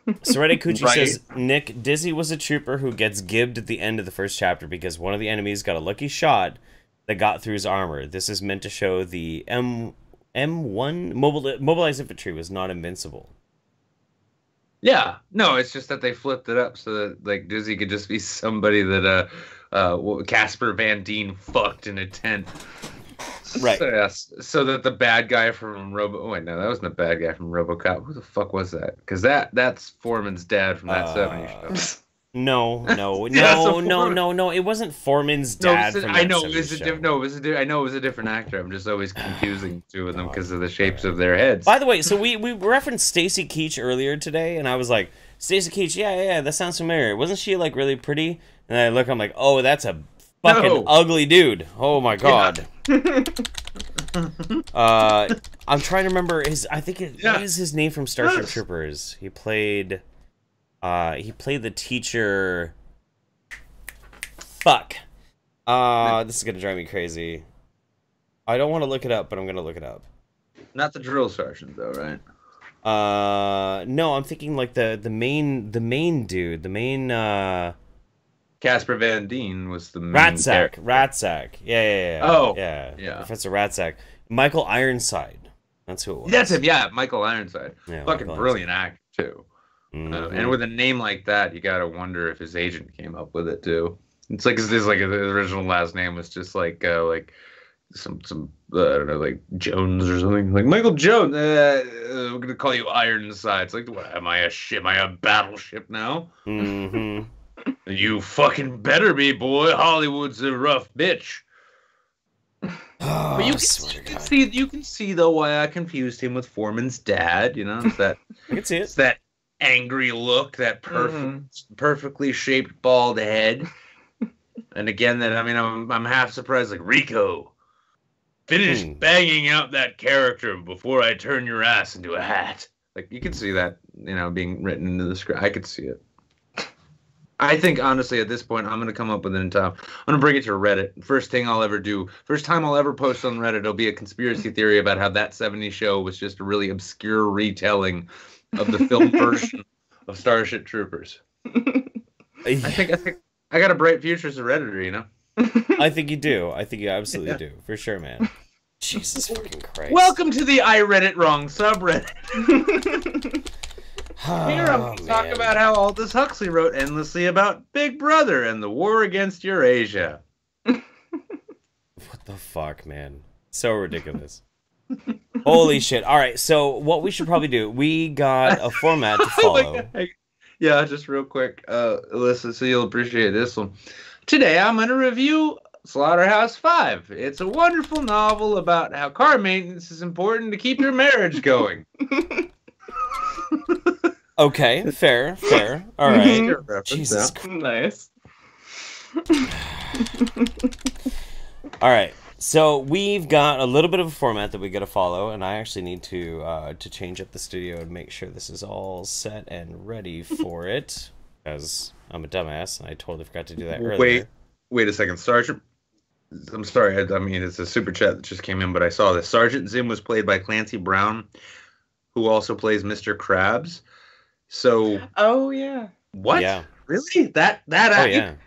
Serete Cucci says, Nick, Dizzy was a trooper who gets gibbed at the end of the first chapter because one of the enemies got a lucky shot that got through his armor. This is meant to show the M1 mobilized infantry was not invincible. Yeah, no, it's just that they flipped it up so that like Dizzy could just be somebody that Casper Van Dien fucked in a tent. Right. So that the bad guy from wait, no, that wasn't the bad guy from RoboCop. Who the fuck was that? Because that's Foreman's dad from that 70s show. No, no, Yeah, so no. It wasn't Foreman's dad. From I know that it was 70s show. I know it was a different actor. I'm just always confusing two of them because of the shapes of their heads. By the way, so we referenced Stacy Keach earlier today, and I was like, Stacy Keach, yeah, that sounds familiar. Wasn't she like really pretty? And I look, I'm like, oh, that's a fucking ugly dude. Oh my god. Yeah. I'm trying to remember his. I think what is his name from Starship Troopers? He played the teacher. Fuck. This is gonna drive me crazy. I don't want to look it up, but I'm gonna look it up. Not the drill sergeant, though, right? No, I'm thinking like the main dude, the main Casper Van Dien was the main Ratsack. Yeah. Oh, yeah. Professor Ratsack. Michael Ironside. That's who it was. That's him. Yeah, Michael Ironside. Yeah, fucking Michael brilliant actor too. Mm-hmm. And with a name like that, you gotta wonder if his agent came up with it too. It's like his original last name was just like some I don't know, like Jones or something, like Michael Jones. We're gonna call you Ironside. It's like, what am I, a ship? Am I a battleship now? Mm-hmm. You fucking better be, boy. Hollywood's a rough bitch. Oh, But you can see though why I confused him with Foreman's dad. You know, it's that I can see it. It's that angry look, that perfectly shaped bald head. And again, that I'm half surprised. Like, Rico, finish banging out that character before I turn your ass into a hat. Like, you can see that, being written into the script. I could see it. I think, honestly, at this point, I'm going to come up with I'm going to bring it to Reddit. First time I'll ever post on Reddit, it'll be a conspiracy theory about how that 70s show was just a really obscure retelling of the film version of Starship Troopers. I think I got a bright future as a Redditor, I think you do. I think you absolutely do. For sure, man. Jesus fucking Christ. Welcome to the I Read It Wrong subreddit. Here I'm going to talk about how Aldous Huxley wrote endlessly about Big Brother and the war against Eurasia. What the fuck, man? So ridiculous. Holy shit. All right, so what we should probably do, we got a format to follow. Yeah, just real quick, Alyssa, so you'll appreciate this one. Today I'm going to review Slaughterhouse-5. It's a wonderful novel about how car maintenance is important to keep your marriage going. Okay, fair. All right. Jesus Christ. Nice. All right. So we've got a little bit of a format that we got to follow, and I actually need to change up the studio and make sure this is all set and ready for it, because I'm a dumbass and I totally forgot to do that earlier. Wait a second, Sergeant. I'm sorry. I mean, it's a super chat that just came in, but I saw this. Sergeant Zim was played by Clancy Brown, who also plays Mr. Krabs. So. Oh yeah. What? Yeah. Really? That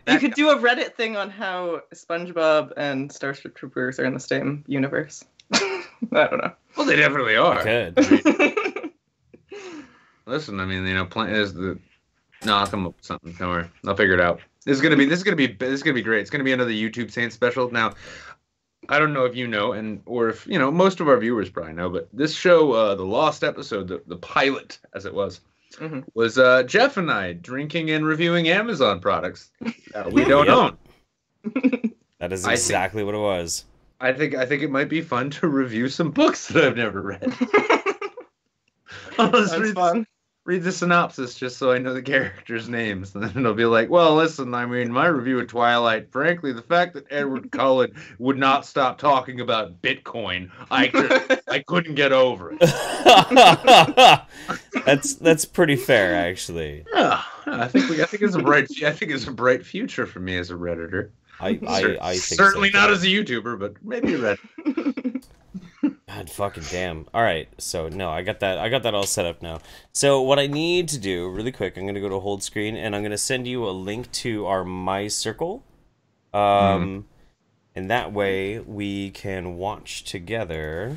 you could do a Reddit thing on how SpongeBob and Starship Troopers are in the same universe. I don't know. Well, they definitely are. Good. Listen, Plant is the. No, I'll come up with something. Don't worry, I'll figure it out. This is gonna be great. It's gonna be another YouTube Saints special. Now, I don't know if you know, or if most of our viewers probably know, but this show, the lost episode, the pilot, as it was. Mm-hmm. Was Jeff and I drinking and reviewing Amazon products that we don't own. That is exactly what it was. I think it might be fun to review some books that I've never read. That's fun. Read the synopsis just so I know the characters' names. And then it'll be like, well, listen, my review of Twilight, frankly, the fact that Edward Cullen would not stop talking about Bitcoin, I couldn't get over it. That's pretty fair, actually. Yeah, I think it's a bright future for me as a Redditor. I think certainly so, not as a YouTuber, but maybe a Redditor. God fucking damn. All right, so no, I got that all set up now. So what I need to do really quick, I'm going to go to hold screen and I'm going to send you a link to our My Circle. And that way we can watch together.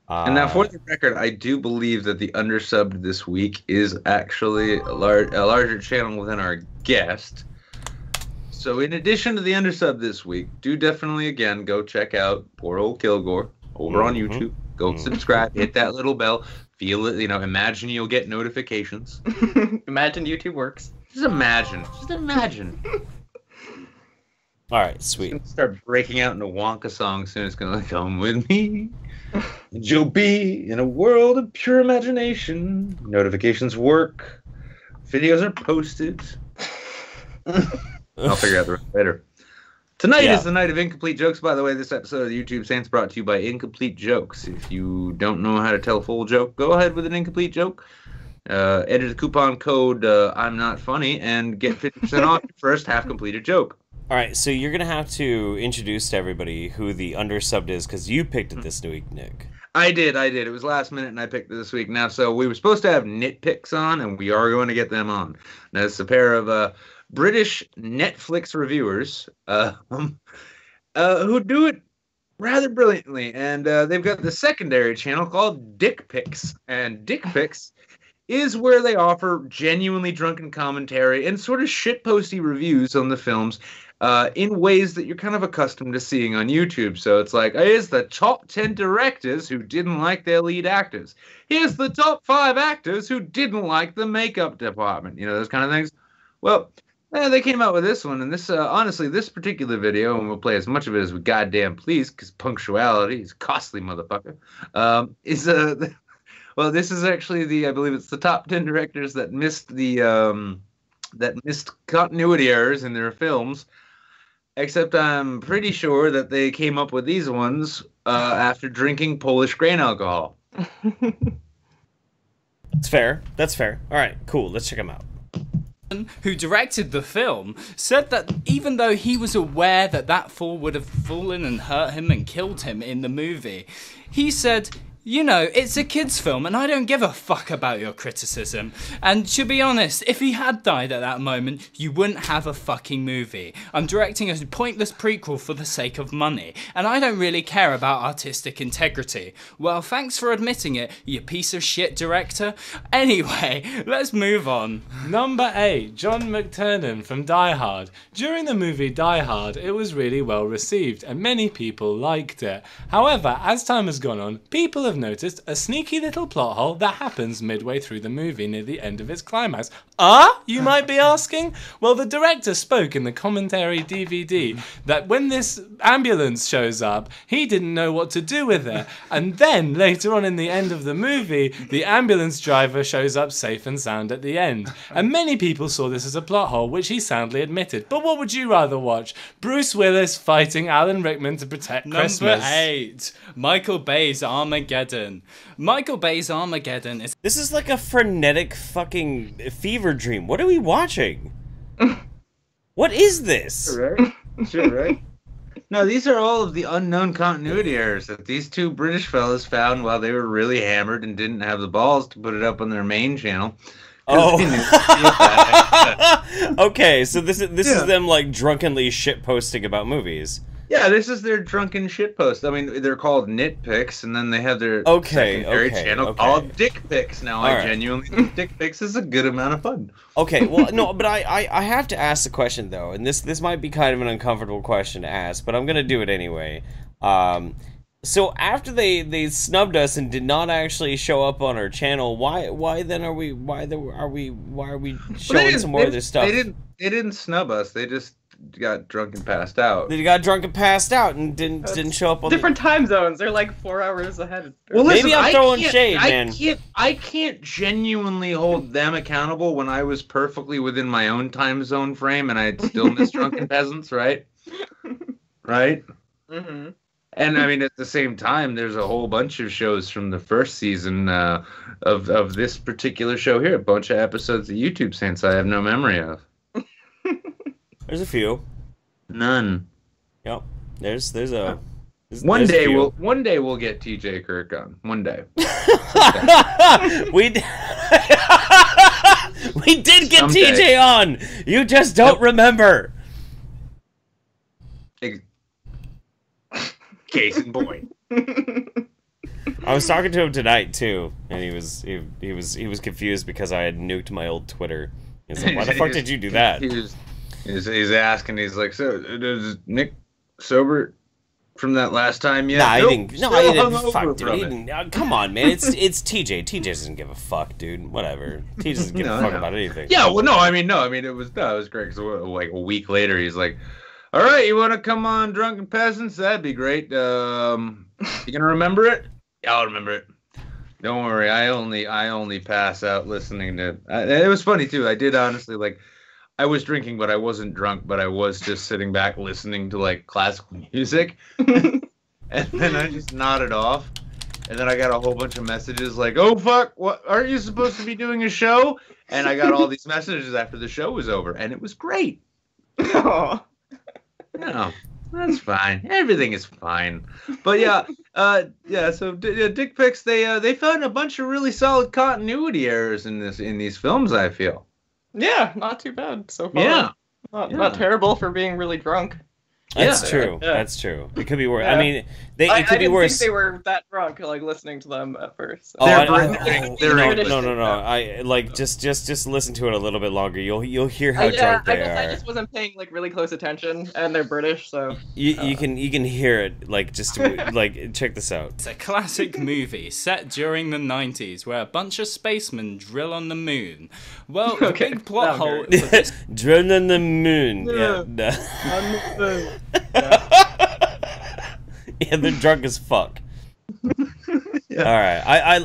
And now for the record, I do believe that the Undersubbed this week is actually a larger channel than our guest. So in addition to the Undersubbed this week, do definitely again go check out PoorOldKilgore over on YouTube. Go subscribe, hit that little bell, feel it, imagine you'll get notifications. Imagine YouTube works. Just imagine. Just imagine. All right, sweet. It's gonna start breaking out into Wonka songs soon. It's gonna come with me. And you'll be in a world of pure imagination. Notifications work. Videos are posted. I'll figure out the rest later. Tonight is the night of incomplete jokes. By the way, this episode of the YouTube Saints brought to you by Incomplete Jokes. If you don't know how to tell a full joke, go ahead with an incomplete joke. Enter the coupon code I'm Not Funny and get 50% off your first half-completed joke. All right, so you're going to have to introduce to everybody who the Undersubbed is, because you picked it this week, Nick. I did. It was last minute, and I picked it this week. Now, so we were supposed to have DikPix on, and we are going to get them on. Now, it's a pair of British Netflix reviewers who do it rather brilliantly. And they've got the secondary channel called DikPix. And DikPix is where they offer genuinely drunken commentary and sort of shitposty reviews on the films in ways that you're kind of accustomed to seeing on YouTube. So it's like, here's the top 10 directors who didn't like their lead actors. Here's the top 5 actors who didn't like the makeup department. You know, those kind of things. Well, they came out with this one, and this, honestly, this particular video, and we'll play as much of it as we goddamn please, because punctuality is costly, motherfucker, well, this is actually I believe it's the top 10 directors that missed continuity errors in their films. Except I'm pretty sure that they came up with these ones after drinking Polish grain alcohol. It's fair. That's fair. All right, cool. Let's check them out. Who directed the film said that even though he was aware that that fall would have fallen and hurt him and killed him in the movie, he said, you know, it's a kid's film and I don't give a fuck about your criticism. And to be honest, if he had died at that moment, you wouldn't have a fucking movie. I'm directing a pointless prequel for the sake of money, and I don't really care about artistic integrity. Well, thanks for admitting it, you piece of shit director. Anyway, let's move on. Number 8, John McTiernan from Die Hard. During the movie Die Hard, it was really well received and many people liked it. However, as time has gone on, people have noticed a sneaky little plot hole that happens midway through the movie near the end of its climax. You might be asking? Well, the director spoke in the commentary DVD that when this ambulance shows up, he didn't know what to do with it. And then, later on in the end of the movie, the ambulance driver shows up safe and sound at the end. And many people saw this as a plot hole, which he soundly admitted. But what would you rather watch? Bruce Willis fighting Alan Rickman to protect Christmas? Number 8, Michael Bay's Armageddon. Michael Bay's Armageddon is... This is like a frenetic fucking fever dream. What are we watching? What is this? Right? Sure, right? No, these are all of the unknown continuity errors that these two British fellas found while they were really hammered and didn't have the balls to put it up on their main channel. Oh. Okay, so this is them like drunkenly shit posting about movies. Yeah, this is their drunken shitpost. I mean, they're called DikPix, and then they have their secondary channel called DikPix. Now, I genuinely think DikPix is a good amount of fun. Okay, well, no, but I have to ask the question, though, and this might be kind of an uncomfortable question to ask, but I'm going to do it anyway. So after they snubbed us and did not actually show up on our channel, why then are we showing some more of their stuff? They didn't snub us. They just got drunk and passed out. They got drunk and passed out and didn't show up on different time zones. They're like 4 hours ahead. Well, listen, maybe I'm throwing shade, man. I can't genuinely hold them accountable when I was perfectly within my own time zone frame and I still missed Drunken Peasants, right? Right? Mm-hmm. And I mean, at the same time, there's a whole bunch of shows from the first season of this particular show here. A bunch of episodes of YouTube Saints I have no memory of. There's a few. None. Yep. There's a. One day we'll get TJ Kirk on. One day. we did get someday. TJ on. You just don't remember. Case in point. I was talking to him tonight too, and he was confused because I had nuked my old Twitter. He's like, "Why the fuck did you do that?" He's asking. He's like, "So does Nick sober from that last time yet? Nah, he Nope, didn't. No, still he didn't. hungover Fuck, dude. from He it. didn't. Come on, man. It's TJ. TJ doesn't give a fuck, dude. Whatever. TJ doesn't give a fuck about anything. Yeah, well, no, I mean, it was great. So like a week later, he's like, "All right, you want to come on, Drunken Peasants? That'd be great. You gonna remember it? Yeah, I'll remember it. Don't worry. I only pass out listening to." It was funny too. I did honestly like. I was drinking, but I wasn't drunk. But I was just sitting back listening to like classical music, and then I just nodded off. And then I got a whole bunch of messages like, "Oh fuck, what? Aren't you supposed to be doing a show?" And I got all these messages after the show was over, and it was great. Oh. No, that's fine. Everything is fine. But yeah, So DikPix, they found a bunch of really solid continuity errors in these films. I feel. Yeah, not too bad so far. Yeah, not terrible for being really drunk. That's true. Yeah. That's true. It could be worse. Yeah. I mean, it could be worse. I didn't think they were that drunk, like listening to them at first. Oh, They're no. I like just listen to it a little bit longer. You'll hear how drunk they are. I just wasn't paying like really close attention, and they're British, so you can hear it. Like just like check this out. It's a classic movie set during the 90s where a bunch of spacemen drill on the moon. Well, the big plot hole. Drill on the moon. Yeah. Yeah. Yeah, they're drunk as fuck. Yeah. All right, I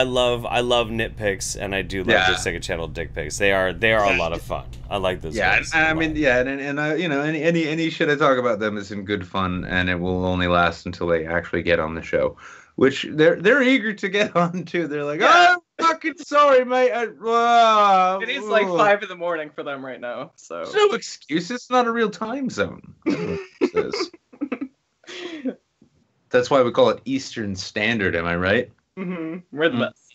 love nitpicks, and I do love the second channel DikPix. They are a lot of fun. I like those. Yeah, guys I mean, any shit I talk about them is in good fun, and it will only last until they actually get on the show, which they're eager to get on too. They're like, "Oh, I'm fucking sorry, mate." It is like 5 a.m. for them right now. So no excuse. It's not a real time zone. That's why we call it Eastern Standard, am I right? Mm-hmm. We're the best.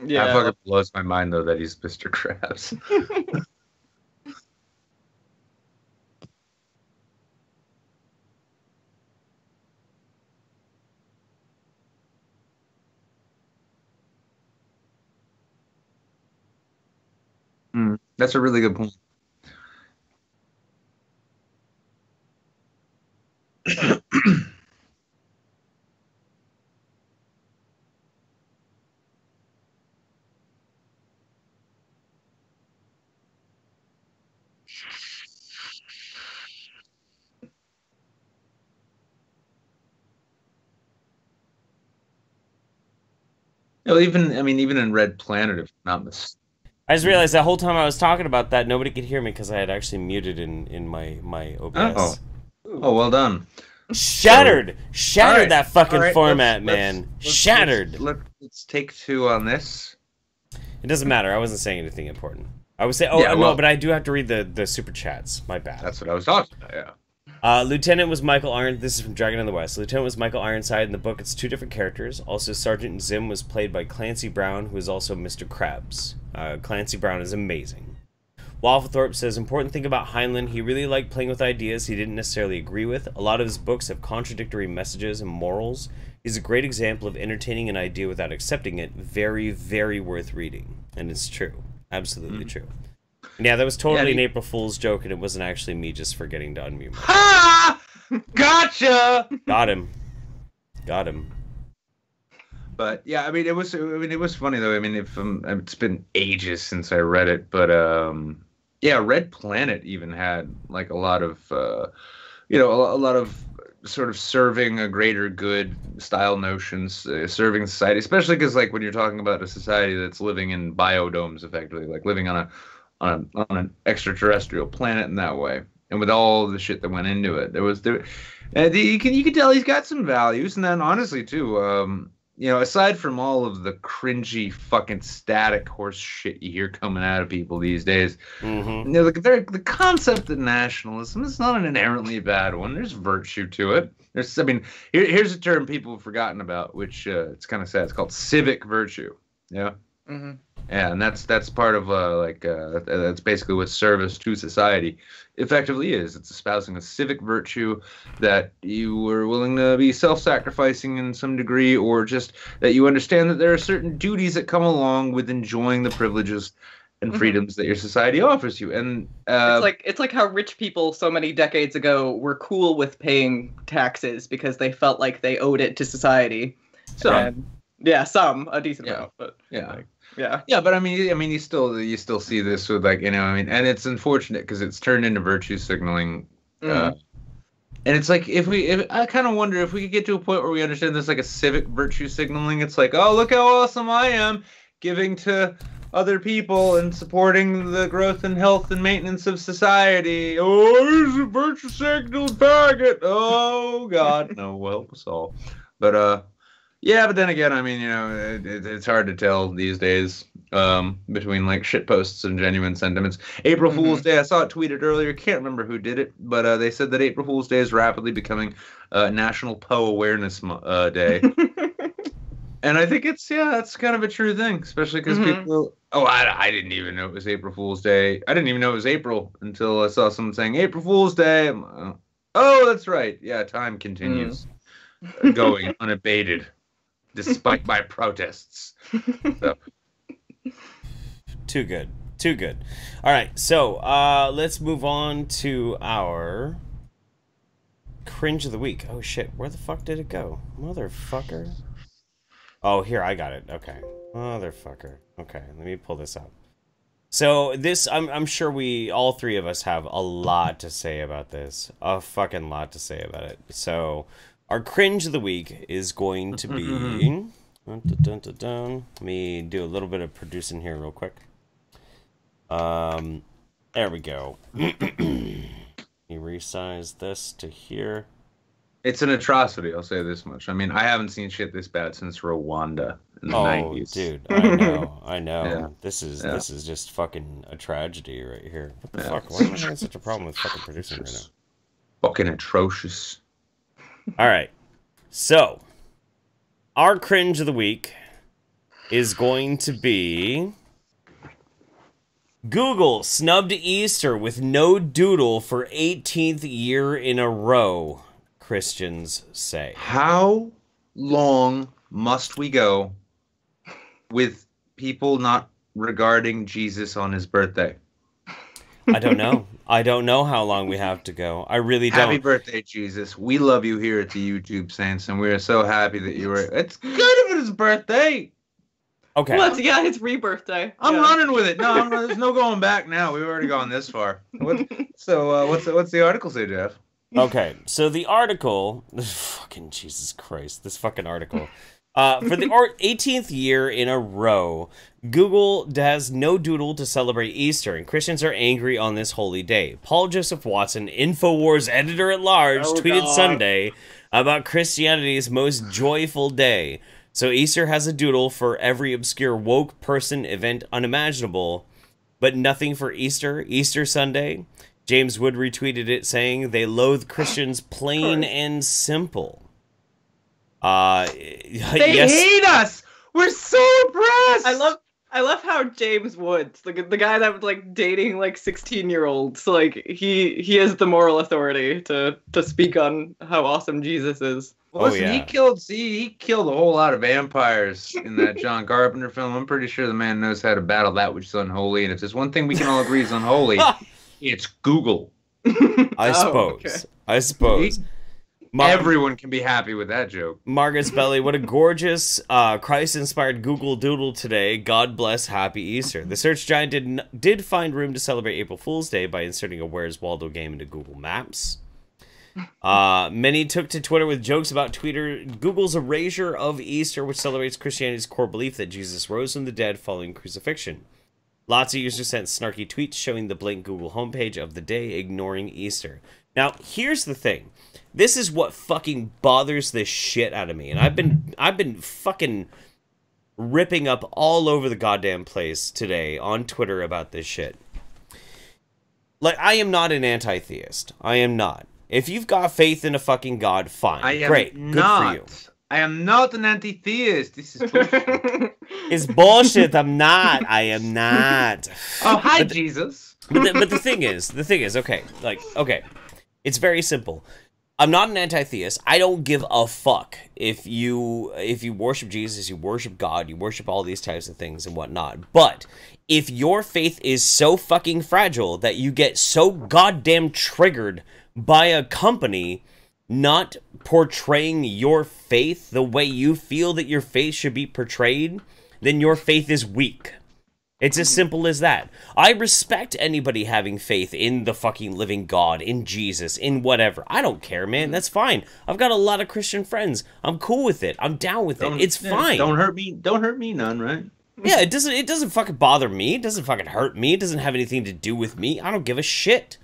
Yeah, that fucking blows my mind though that he's Mr. Krabs. That's a really good point. Even in Red Planet, if not mistaken. I just realized that whole time I was talking about that, nobody could hear me because I had actually muted in my OBS. Oh, well done. Shattered Right. that fucking Right, format, man. Shattered. Let's take 2 on this. It doesn't matter. I wasn't saying anything important. I was saying, but I do have to read the super chats. My bad. That's what I was talking about. Yeah. Lieutenant was Michael Iron. This is from Dragon in the West. Lieutenant was Michael Ironside. In the book, it's 2 different characters. Also, Sergeant Zim was played by Clancy Brown, who is also Mr. Krabs. Clancy Brown is amazing. Wafflethorpe says, important thing about Heinlein, he really liked playing with ideas he didn't necessarily agree with. A lot of his books have contradictory messages and morals. He's a great example of entertaining an idea without accepting it. Very, very worth reading. And it's true. Absolutely true. Yeah, that was totally an April Fool's joke, and it wasn't actually me just forgetting to unmute myself. Ha! Gotcha! Got him. But yeah, it was funny though. It's been ages since I read it, but Red Planet even had like a lot of a lot of sort of serving a greater good style notions, serving society, especially because like when you're talking about a society that's living in biodomes, effectively, like living on an extraterrestrial planet in that way, and with all the shit that went into it, you can tell he's got some values. And then honestly too, aside from all of the cringy fucking static horse shit you hear coming out of people these days, the concept of nationalism is not an inherently bad one. There's virtue to it. Here's a term people have forgotten about, which it's kind of sad. It's called civic virtue. Yeah. Mm-hmm. Yeah, and that's part of that's basically what service to society effectively is. It's espousing a civic virtue that you were willing to be self-sacrificing in some degree, or just that you understand that there are certain duties that come along with enjoying the privileges and freedoms that your society offers you. And it's like how rich people so many decades ago were cool with paying taxes because they felt like they owed it to society. some, A decent amount, but yeah. yeah. But I mean, you still see this with and it's unfortunate because it's turned into virtue signaling, and it's like if I kind of wonder if we could get to a point where we understand this like a civic virtue signaling. It's like, oh, look how awesome I am, giving to other people and supporting the growth and health and maintenance of society. Oh, here's a virtue signal packet. Oh God, no, well, help us all. But yeah, but then again, I mean, it's hard to tell these days between like shit posts and genuine sentiments. April Fool's Day, I saw it tweeted earlier. Can't remember who did it, but they said that April Fool's Day is rapidly becoming National Poe Awareness Day. And I think that's kind of a true thing, especially because people. Oh, I didn't even know it was April Fool's Day. I didn't even know it was April until I saw someone saying April Fool's Day. Oh, that's right. Yeah, time continues going unabated. Despite my protests. So. Too good. All right, so let's move on to our cringe of the week. Oh shit, where the fuck did it go, motherfucker? Oh, here, I got it. Okay, motherfucker. Okay, let me pull this up. So this, I'm sure all three of us have a lot to say about this. A fucking lot to say about it. So. Our cringe of the week is going to be... Let me do a little bit of producing here real quick. There we go. Let me resize this to here. It's an atrocity, I'll say this much. I mean, I haven't seen shit this bad since Rwanda in the 90s. Dude, I know. Yeah. This is just fucking a tragedy right here. What the fuck? Why am I having such a problem with fucking producing right now? Fucking atrocious. All right, so our cringe of the week is going to be Google snubbed Easter with no doodle for 18th year in a row, Christians say. How long must we go with people not regarding Jesus on his birthday? I don't know. I don't know how long we have to go. I really don't. Happy birthday, Jesus. We love you here at the YouTube Saints, and we are so happy that you were... It's good if it's his birthday. Okay. Well, his rebirthday. I'm running with it. No, there's no going back now. We've already gone this far. What's the article say, Jeff? Okay, so the article... Fucking Jesus Christ. This fucking article... for the 18th year in a row, Google has no doodle to celebrate Easter, and Christians are angry on this holy day. Paul Joseph Watson, InfoWars editor-at-large, tweeted Sunday about Christianity's most joyful day. So Easter has a doodle for every obscure woke person event unimaginable, but nothing for Easter Sunday. James Wood retweeted it, saying they loathe Christians plain and simple. They hate us. We're so oppressed. I love how James Woods, the guy that was like dating like 16-year-olds, like he has the moral authority to speak on how awesome Jesus is. Well, listen, he killed a whole lot of vampires in that John Carpenter film. I'm pretty sure the man knows how to battle that which is unholy. And if there's one thing we can all agree is unholy, it's Google. I suppose. Everyone can be happy with that joke. Margaret's Belly, what a gorgeous Christ-inspired Google Doodle today. God bless, happy Easter. The search giant did find room to celebrate April Fool's Day by inserting a Where's Waldo game into Google Maps. Many took to Twitter with jokes about Google's erasure of Easter, which celebrates Christianity's core belief that Jesus rose from the dead following crucifixion. Lots of users sent snarky tweets showing the blank Google homepage of the day, ignoring Easter. Now, here's the thing. This is what fucking bothers the shit out of me. And I've been fucking ripping up all over the goddamn place today on Twitter about this shit. Like, I am not an anti-theist. I am not. If you've got faith in a fucking God, fine. Great. Good for you. I am not an anti-theist. This is bullshit. It's bullshit. I'm not. I am not. Oh, hi, Jesus. But the thing is, okay, it's very simple. I'm not an anti-theist. I don't give a fuck if you worship Jesus, you worship God, you worship all these types of things and whatnot. But if your faith is so fucking fragile that you get so goddamn triggered by a company not portraying your faith the way you feel that your faith should be portrayed, then your faith is weak. It's as simple as that. I respect anybody having faith in the fucking living God, in Jesus, in whatever. I don't care, man. That's fine. I've got a lot of Christian friends. I'm cool with it. I'm down with it. It's fine. Don't hurt me. Don't hurt me none, right? Yeah, it doesn't fucking bother me. It doesn't fucking hurt me. It doesn't have anything to do with me. I don't give a shit.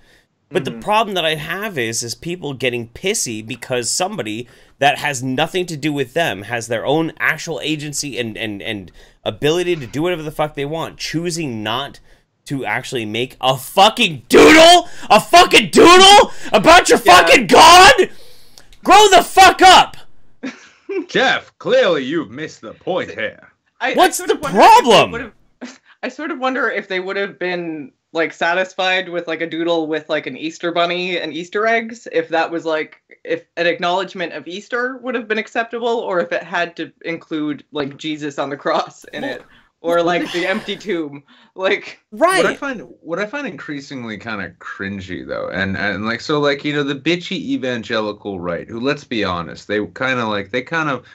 But the problem that I have is people getting pissy because somebody that has nothing to do with them has their own actual agency and ability to do whatever the fuck they want, choosing not to actually make a fucking doodle? A fucking doodle? About your fucking God? Grow the fuck up! Jeff, clearly you've missed the point here. What's the problem? I sort of wonder if they would have been like satisfied with like a doodle with like an Easter bunny and Easter eggs, if that was like, if an acknowledgement of Easter would have been acceptable, or if it had to include like Jesus on the cross in it, or like the empty tomb, like right. What I find increasingly kind of cringy though, and like, so like, you know, the bitchy evangelical right, who, let's be honest, they kind of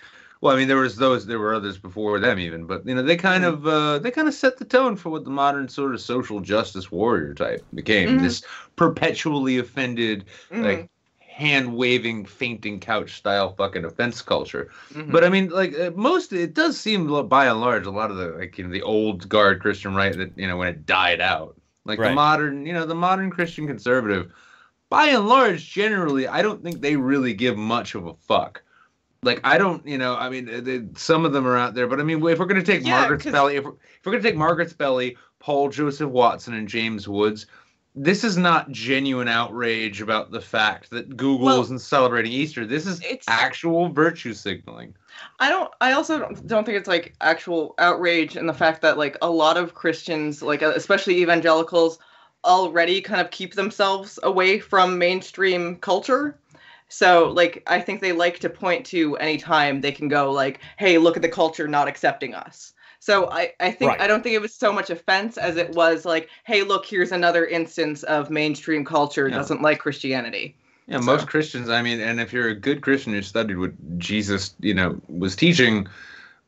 well, I mean, there were others before them even, but you know, they kind of set the tone for what the modern sort of social justice warrior type became. This perpetually offended, like hand-waving, fainting couch style fucking offense culture. But I mean, like it does seem by and large a lot of the, like, you know, the old guard Christian right that, you know, when it died out, like the modern Christian conservative, by and large, generally, I don't think they really give much of a fuck. Like, I don't, you know, I mean, some of them are out there, but I mean, if we're going to take Margaret Spelly, if we're going to take Margaret Spelly, Paul Joseph Watson, and James Woods, this is not genuine outrage about the fact that Google isn't celebrating Easter. This is actual virtue signaling. I also don't think it's like actual outrage in the fact that like a lot of Christians, like especially evangelicals, already kind of keep themselves away from mainstream culture. So, like, I think they like to point to any time they can go, like, hey, look at the culture not accepting us. So I think I don't think it was so much offense as it was like, hey, look, here's another instance of mainstream culture doesn't like Christianity. Yeah, most Christians, I mean, and if you're a good Christian who studied what Jesus, you know, was teaching,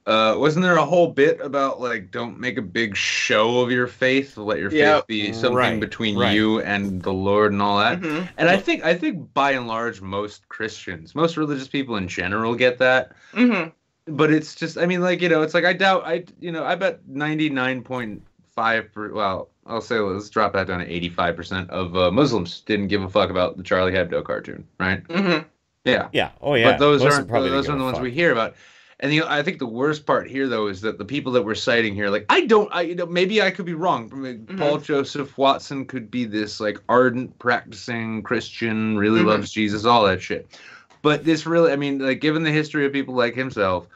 wasn't there a whole bit about, like, don't make a big show of your faith, let your faith be something between you and the Lord and all that? And I think by and large, most Christians, most religious people in general get that. But it's just, I mean, like, you know, it's like, I bet 99.5%, well, I'll say, let's drop that down to 85% of Muslims didn't give a fuck about the Charlie Hebdo cartoon, right? Yeah. Yeah. Oh, yeah. But those aren't the ones we hear about. And I think the worst part here, though, is that the people that we're citing here, like, maybe I could be wrong. Paul Joseph Watson could be this, like, ardent, practicing Christian, really loves Jesus, all that shit. But this really, I mean, like, given the history of people like himself,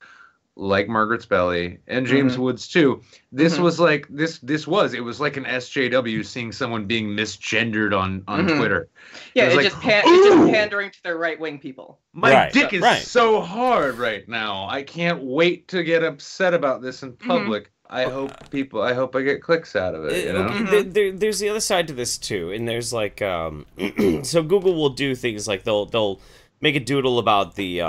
like Margaret Spelly and James Woods too, this was like it was like an SJW seeing someone being misgendered on Twitter. Yeah, it's just pandering to their right-wing people. My dick is so hard right now. I can't wait to get upset about this in public. I hope I get clicks out of it. You know? There's the other side to this too, and there's like so Google will do things like they'll make a doodle about the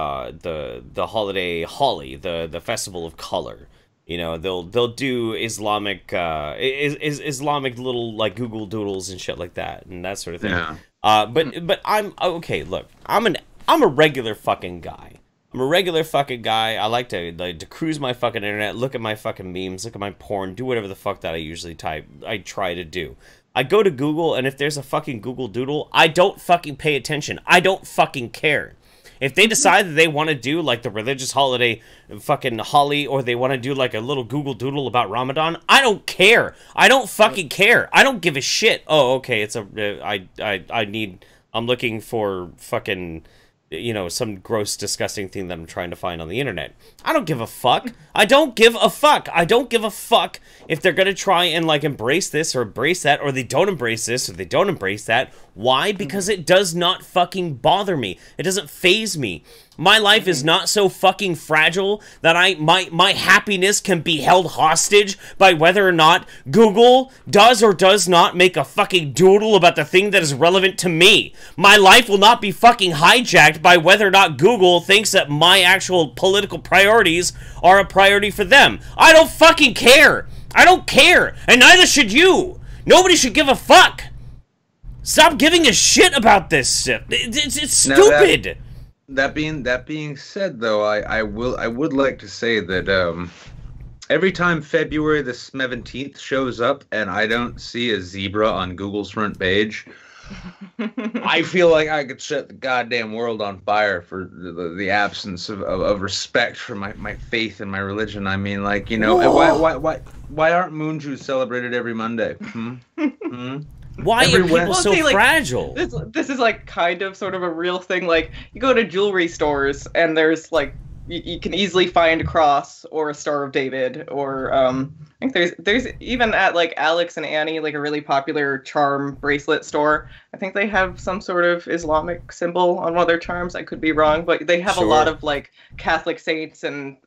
holiday Holi, the festival of color. You know, they'll do Islamic Islamic little like Google doodles and shit like that and that sort of thing. Yeah. But I'm okay. Look, I'm a regular fucking guy. I'm a regular fucking guy. I like to cruise my fucking internet, look at my fucking memes, look at my porn, do whatever the fuck that I try to do. I go to Google, and if there's a fucking Google Doodle, I don't fucking pay attention. I don't fucking care. If they decide that they want to do, like, the religious holiday fucking Holi, or they want to do, like, a little Google Doodle about Ramadan, I don't care. I don't fucking care. I don't give a shit. Oh, okay, I'm looking for fucking you know, some gross, disgusting thing that I'm trying to find on the internet. I don't give a fuck. I don't give a fuck. I don't give a fuck if they're gonna try and, like, embrace this or embrace that, or they don't embrace this or they don't embrace that. Why? Because it does not fucking bother me. It doesn't faze me. My life is not so fucking fragile that my happiness can be held hostage by whether or not Google does or does not make a fucking doodle about the thing that is relevant to me. My life will not be fucking hijacked by whether or not Google thinks that my actual political priorities are a priority for them. I don't fucking care. I don't care. And neither should you. Nobody should give a fuck. Stop giving a shit about this shit. It's stupid. That being said, though, I would like to say that every time February the 17th shows up and I don't see a zebra on Google's front page, I feel like I could set the goddamn world on fire for the absence of respect for my faith and my religion. I mean, like, you know, why aren't Moon Jews celebrated every Monday? Why are people so fragile? This is like kind of sort of a real thing. Like, you go to jewelry stores and there's like you can easily find a cross or a Star of David, or I think there's even at like Alex and Annie, like a really popular charm bracelet store. I think they have some sort of Islamic symbol on one of their charms. I could be wrong, but they have a lot of like Catholic saints and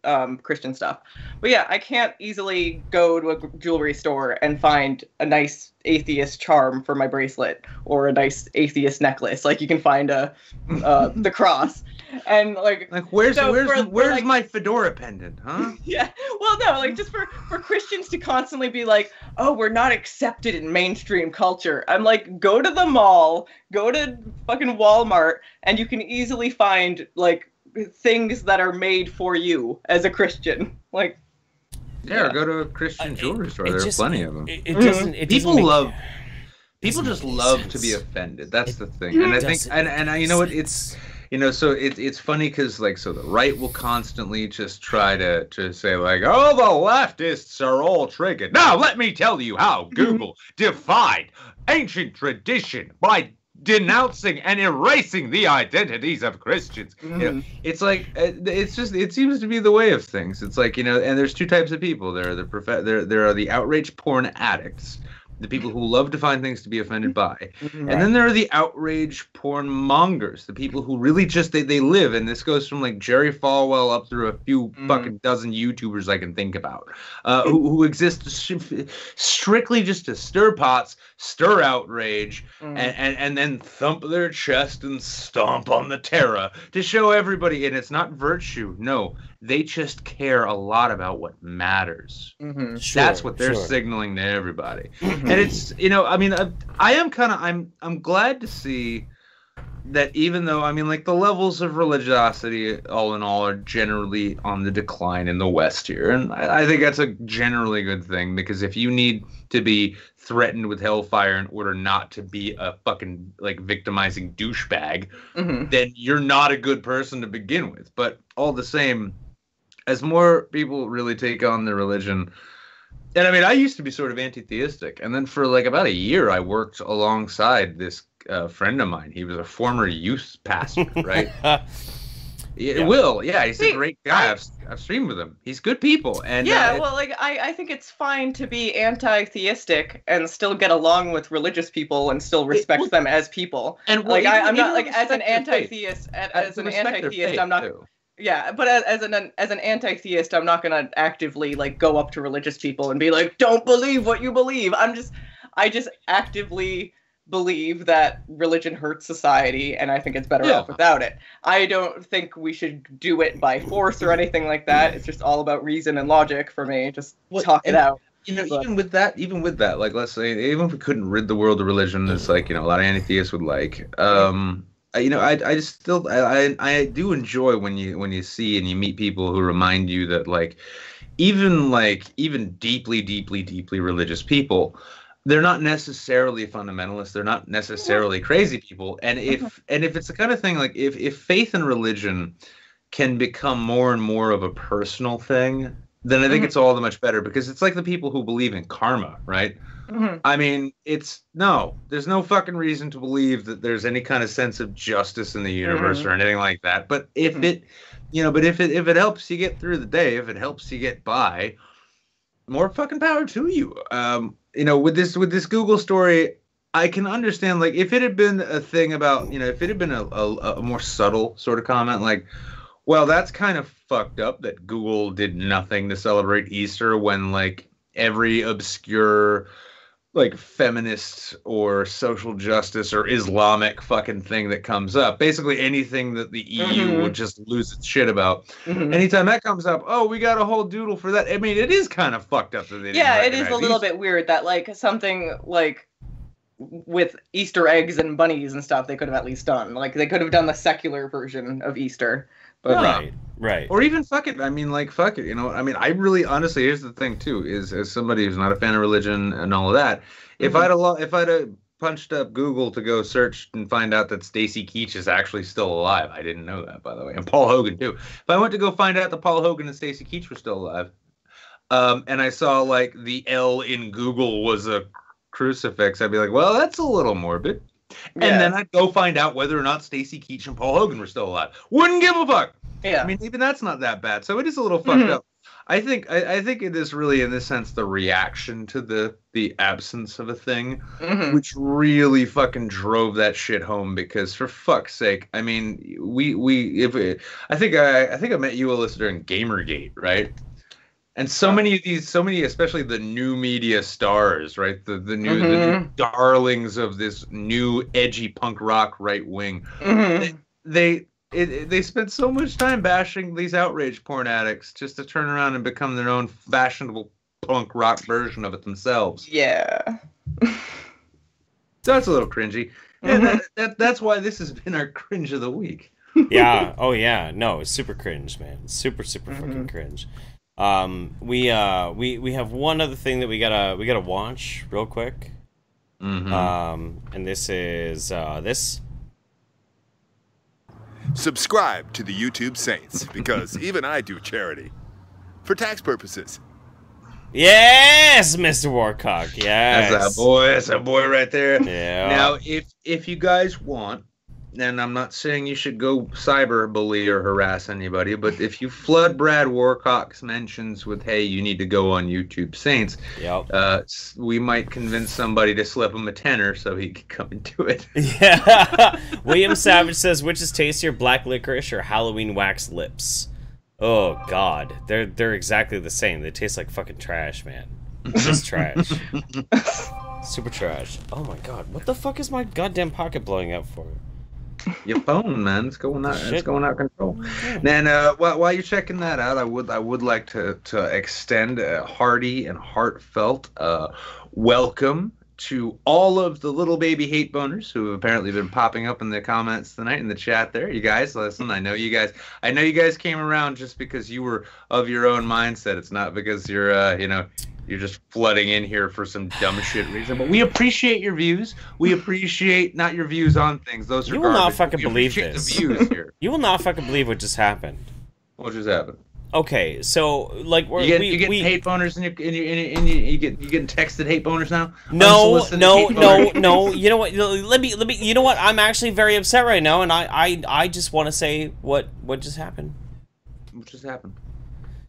Christian stuff. But yeah, I can't easily go to a jewelry store and find a nice atheist charm for my bracelet or a nice atheist necklace. Like, you can find the cross. And like where's like, my fedora pendant, huh? Yeah, well, no, like, just for Christians to constantly be like, oh, we're not accepted in mainstream culture. I'm like, go to the mall, go to fucking Walmart, and you can easily find like things that are made for you as a Christian. Like, yeah, or go to a Christian jewelry store. There are plenty of them. People just love to be offended. That's the thing. And I think, and you know what, it's. You know, so it's funny because, like, so the right will constantly just try to say, like, oh, the leftists are all triggered. Now, let me tell you how Google defied ancient tradition by denouncing and erasing the identities of Christians. You know, it's like, it seems to be the way of things. It's like, you know, and there's two types of people. There are the outrage porn addicts, the people who love to find things to be offended by. And then there are the outrage porn mongers, the people who really just, they live, and this goes from like Jerry Falwell up through a few fucking dozen YouTubers I can think about, who exist strictly just to stir pots, stir outrage, and then thump their chest and stomp on the terra to show everybody, and it's not virtue, no, they just care a lot about what matters. That's what they're signaling to everybody. And it's, you know, I mean, I'm glad to see that, even though, I mean, like, the levels of religiosity, all in all, are generally on the decline in the West here. And I think that's a generally good thing, because if you need to be threatened with hellfire in order not to be a fucking, like, victimizing douchebag, then you're not a good person to begin with. But all the same, as more people really take on their religion, and I mean, I used to be sort of anti-theistic, and then for like about a year, I worked alongside this friend of mine. He was a former youth pastor, right? He's a great guy. I've streamed with him. He's good people, and well, like, I think it's fine to be anti-theistic and still get along with religious people and still respect them as people. And like, I'm not like, as an anti-theist, I'm not. Too. Yeah, but as an anti-theist, I'm not gonna actively like go up to religious people and be like, "Don't believe what you believe." I just actively believe that religion hurts society, and I think it's better off without it. I don't think we should do it by force or anything like that. It's just all about reason and logic for me. Just talk it out. You know, even with that, like, let's say, even if we couldn't rid the world of religion, as like, you know, a lot of anti-theists would like. You know, I do enjoy when you see and you meet people who remind you that, like, even deeply religious people, they're not necessarily fundamentalists. They're not necessarily crazy people. And if it's the kind of thing, like, if faith and religion can become more and more of a personal thing, then I think it's all the much better, because it's like the people who believe in karma, right? I mean, there's no fucking reason to believe that there's any kind of sense of justice in the universe or anything like that. But if it, if it helps you get through the day, if it helps you get by, more fucking power to you. With this Google story, I can understand, like, if it had been a thing about, if it had been a more subtle sort of comment, like, well, that's kind of fucked up that Google did nothing to celebrate Easter when, like, every obscure, like, feminist or social justice or Islamic fucking thing that comes up, basically anything that the EU would just lose its shit about. Anytime that comes up, oh, we got a whole doodle for that. I mean, it is kind of fucked up that they didn't it is a little bit weird that, like, something like with Easter eggs and bunnies and stuff, they could have at least done. Like, they could have done the secular version of Easter. But right. Or even fuck it. I mean, like, fuck it. I mean, I really, honestly, here's the thing too: is as somebody who's not a fan of religion and all of that, if I'd have punched up Google to go search and find out that Stacy Keach is actually still alive, I didn't know that, by the way, and Paul Hogan too. If I went to go find out that Paul Hogan and Stacy Keach were still alive, and I saw, like, the L in Google was a crucifix, I'd be like, well, that's a little morbid. And then I'd go find out whether or not Stacy Keach and Paul Hogan were still alive. Wouldn't give a fuck. Yeah. I mean, even that's not that bad. So it is a little fucked up. I think it is really, in this sense, the reaction to the absence of a thing, which really fucking drove that shit home. Because, for fuck's sake, I mean, I think I met you, Alyssa, during Gamergate, right? And so many, especially the new media stars, right? The new darlings of this new edgy punk rock right wing. They spent so much time bashing these outrage porn addicts just to turn around and become their own fashionable punk rock version of it themselves. Yeah. So that's a little cringy. And that's why this has been our cringe of the week. Yeah. Oh yeah. No, it's super cringe, man. Super fucking cringe. We have one other thing that we gotta watch real quick. And this is this. Subscribe to the YouTube Saints, because even I do charity for tax purposes. Yes, Mr. Warcock. Yes, that's that boy right there. Yeah. Now, if you guys want, and I'm not saying you should go cyberbully or harass anybody, but if you flood Brad Warcock's mentions with, hey, you need to go on YouTube Saints, we might convince somebody to slip him a tenner so he can come and do it. Yeah. William Savage says, which is tastier, black licorice or Halloween wax lips? Oh, God. They're exactly the same. They taste like fucking trash, man. Just trash. Super trash. Oh, my God. What the fuck is my goddamn pocket blowing up for? Your phone, man, it's going out. It's going out of control. And while you're checking that out, I would like to extend a hearty and heartfelt welcome to all of the little baby hate boners who have apparently been popping up in the comments tonight in the chat. There, you guys, listen. I know you guys came around just because you were of your own mindset. It's not because you're you're just flooding in here for some dumb shit reason. But we appreciate your views. We appreciate not your views on things. Those are You will garbage. not fucking believe this. The views here. You will not fucking believe what just happened. What just happened? Okay, so like you get hate boners and you getting texted hate boners now? No. You know what? Let me. You know what? I'm actually very upset right now, and I just want to say what just happened. What just happened?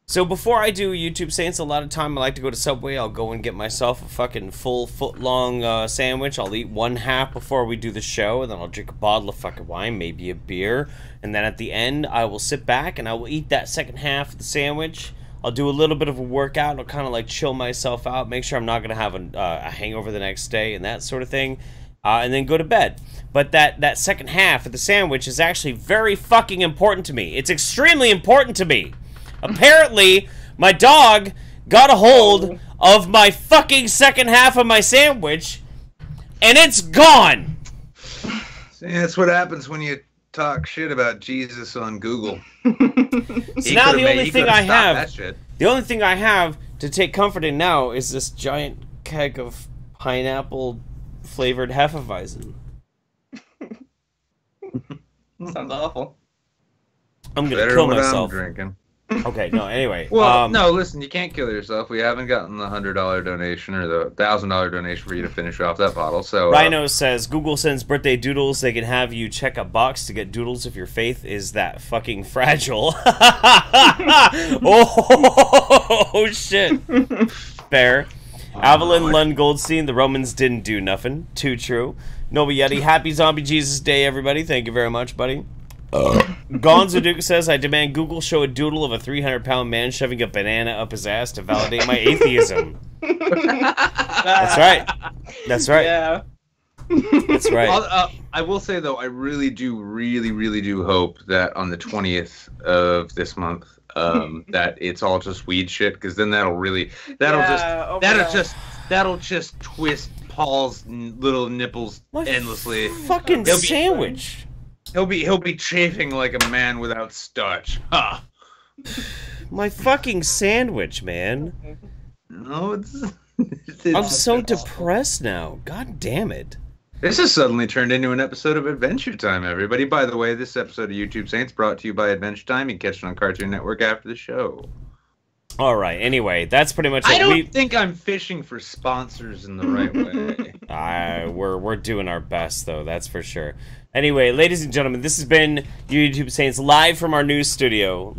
So before I do YouTube Saints, a lot of time I like to go to Subway. I'll go and get myself a fucking full foot-long sandwich. I'll eat one half before we do the show, and then I'll drink a bottle of fucking wine, maybe a beer. And then at the end, I will sit back and I will eat that second half of the sandwich. I'll do a little bit of a workout. I'll kind of like chill myself out, make sure I'm not going to have a hangover the next day and that sort of thing. And then go to bed. But that second half of the sandwich is actually very fucking important to me. It's extremely important to me. Apparently, my dog got a hold of my fucking second half of my sandwich, and it's gone! See, that's what happens when you talk shit about Jesus on Google. So now the only thing I have to take comfort in now is this giant keg of pineapple-flavored Hefeweizen. Sounds awful. I'm gonna kill myself. I'm drinking. Okay, no, anyway. Well, no, listen, you can't kill yourself. We haven't gotten the $100 donation or the $1,000 donation for you to finish off that bottle. So Rhino says, Google sends birthday doodles. They can have you check a box to get doodles if your faith is that fucking fragile. Oh, shit. Fair. Avalon Lund Goldstein, the Romans didn't do nothing. Too true. Noble Yeti, happy Zombie Jesus Day, everybody. Thank you very much, buddy. Gonzo Duke says, I demand Google show a doodle of a 300-pound man shoving a banana up his ass to validate my atheism. That's right. That's right. Yeah. That's right. I will say, though, I really do hope that on the 20th of this month, that it's all just weed shit, because then that'll just twist Paul's little nipples endlessly. Fucking sandwich. He'll be chafing like a man without starch. Ha! My fucking sandwich, man. No, it's I'm so depressed now. God damn it. This has suddenly turned into an episode of Adventure Time, everybody. By the way, this episode of YouTube Saints brought to you by Adventure Time. You can catch it on Cartoon Network after the show. All right. Anyway, that's pretty much it. I don't think I'm fishing for sponsors in the right way. We're doing our best, though. That's for sure. Anyway, ladies and gentlemen, this has been YouTube Saints live from our new studio.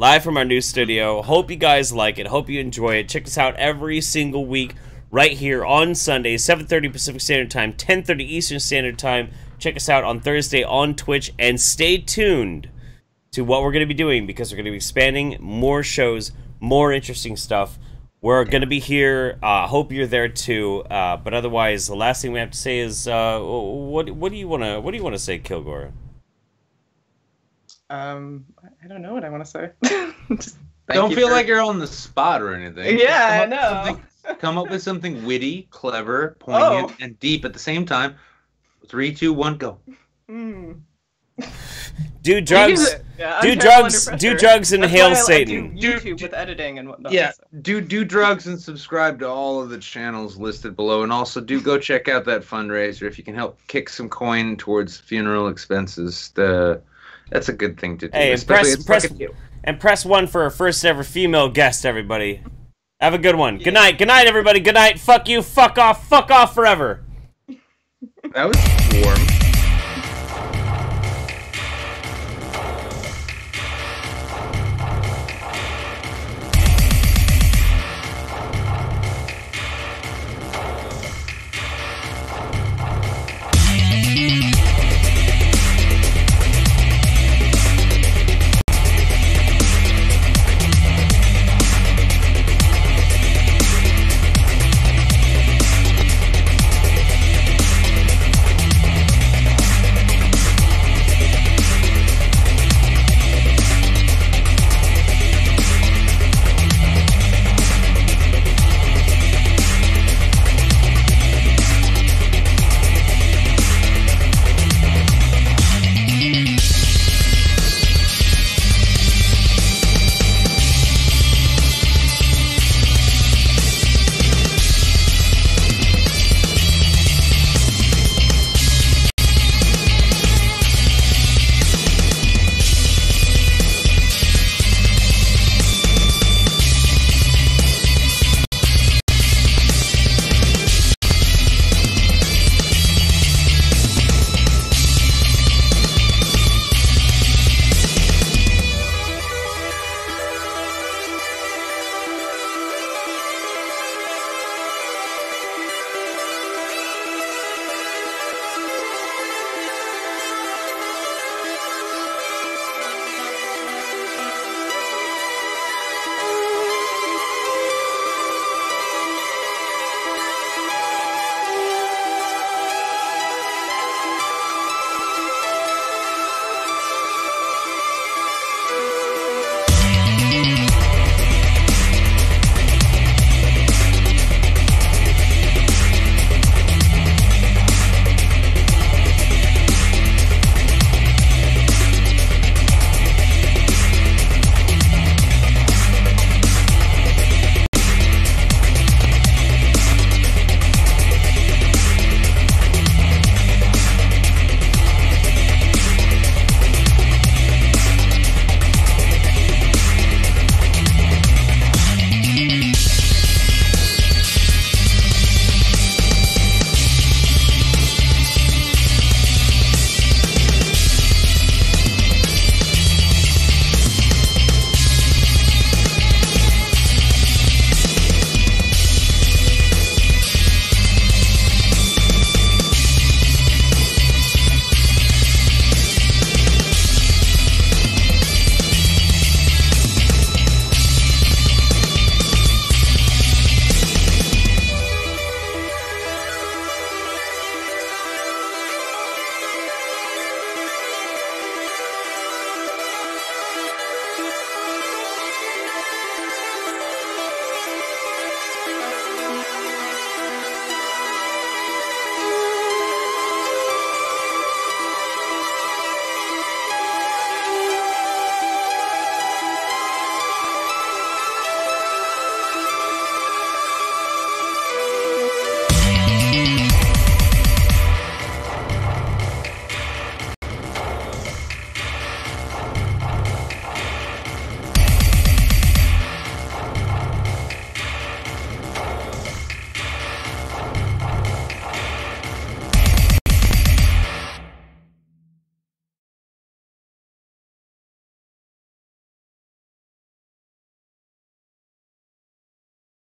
Hope you guys like it. Hope you enjoy it. Check us out every single week right here on Sunday, 7:30 Pacific Standard Time, 10:30 Eastern Standard Time. Check us out on Thursday on Twitch, and stay tuned to what we're going to be doing, because we're going to be expanding more shows, more interesting stuff. We're going to be here. Hope you're there too. But otherwise, the last thing we have to say is, what do you want to say, Kilgore? I don't know what I want to say. Don't feel like you're on the spot or anything. Yeah, I know. Come up with something witty, clever, poignant, and deep at the same time. 3, 2, 1, go. Do drugs. Do drugs and hail Satan. Do YouTube with editing and whatnot. Yeah, do drugs and subscribe to all of the channels listed below, and also do go check out that fundraiser if you can help kick some coin towards funeral expenses. That's a good thing to do. Hey, and press 1 for our first ever female guest, everybody. Have a good one. Good night, everybody. Good night. Fuck you. Fuck off forever. That was warm.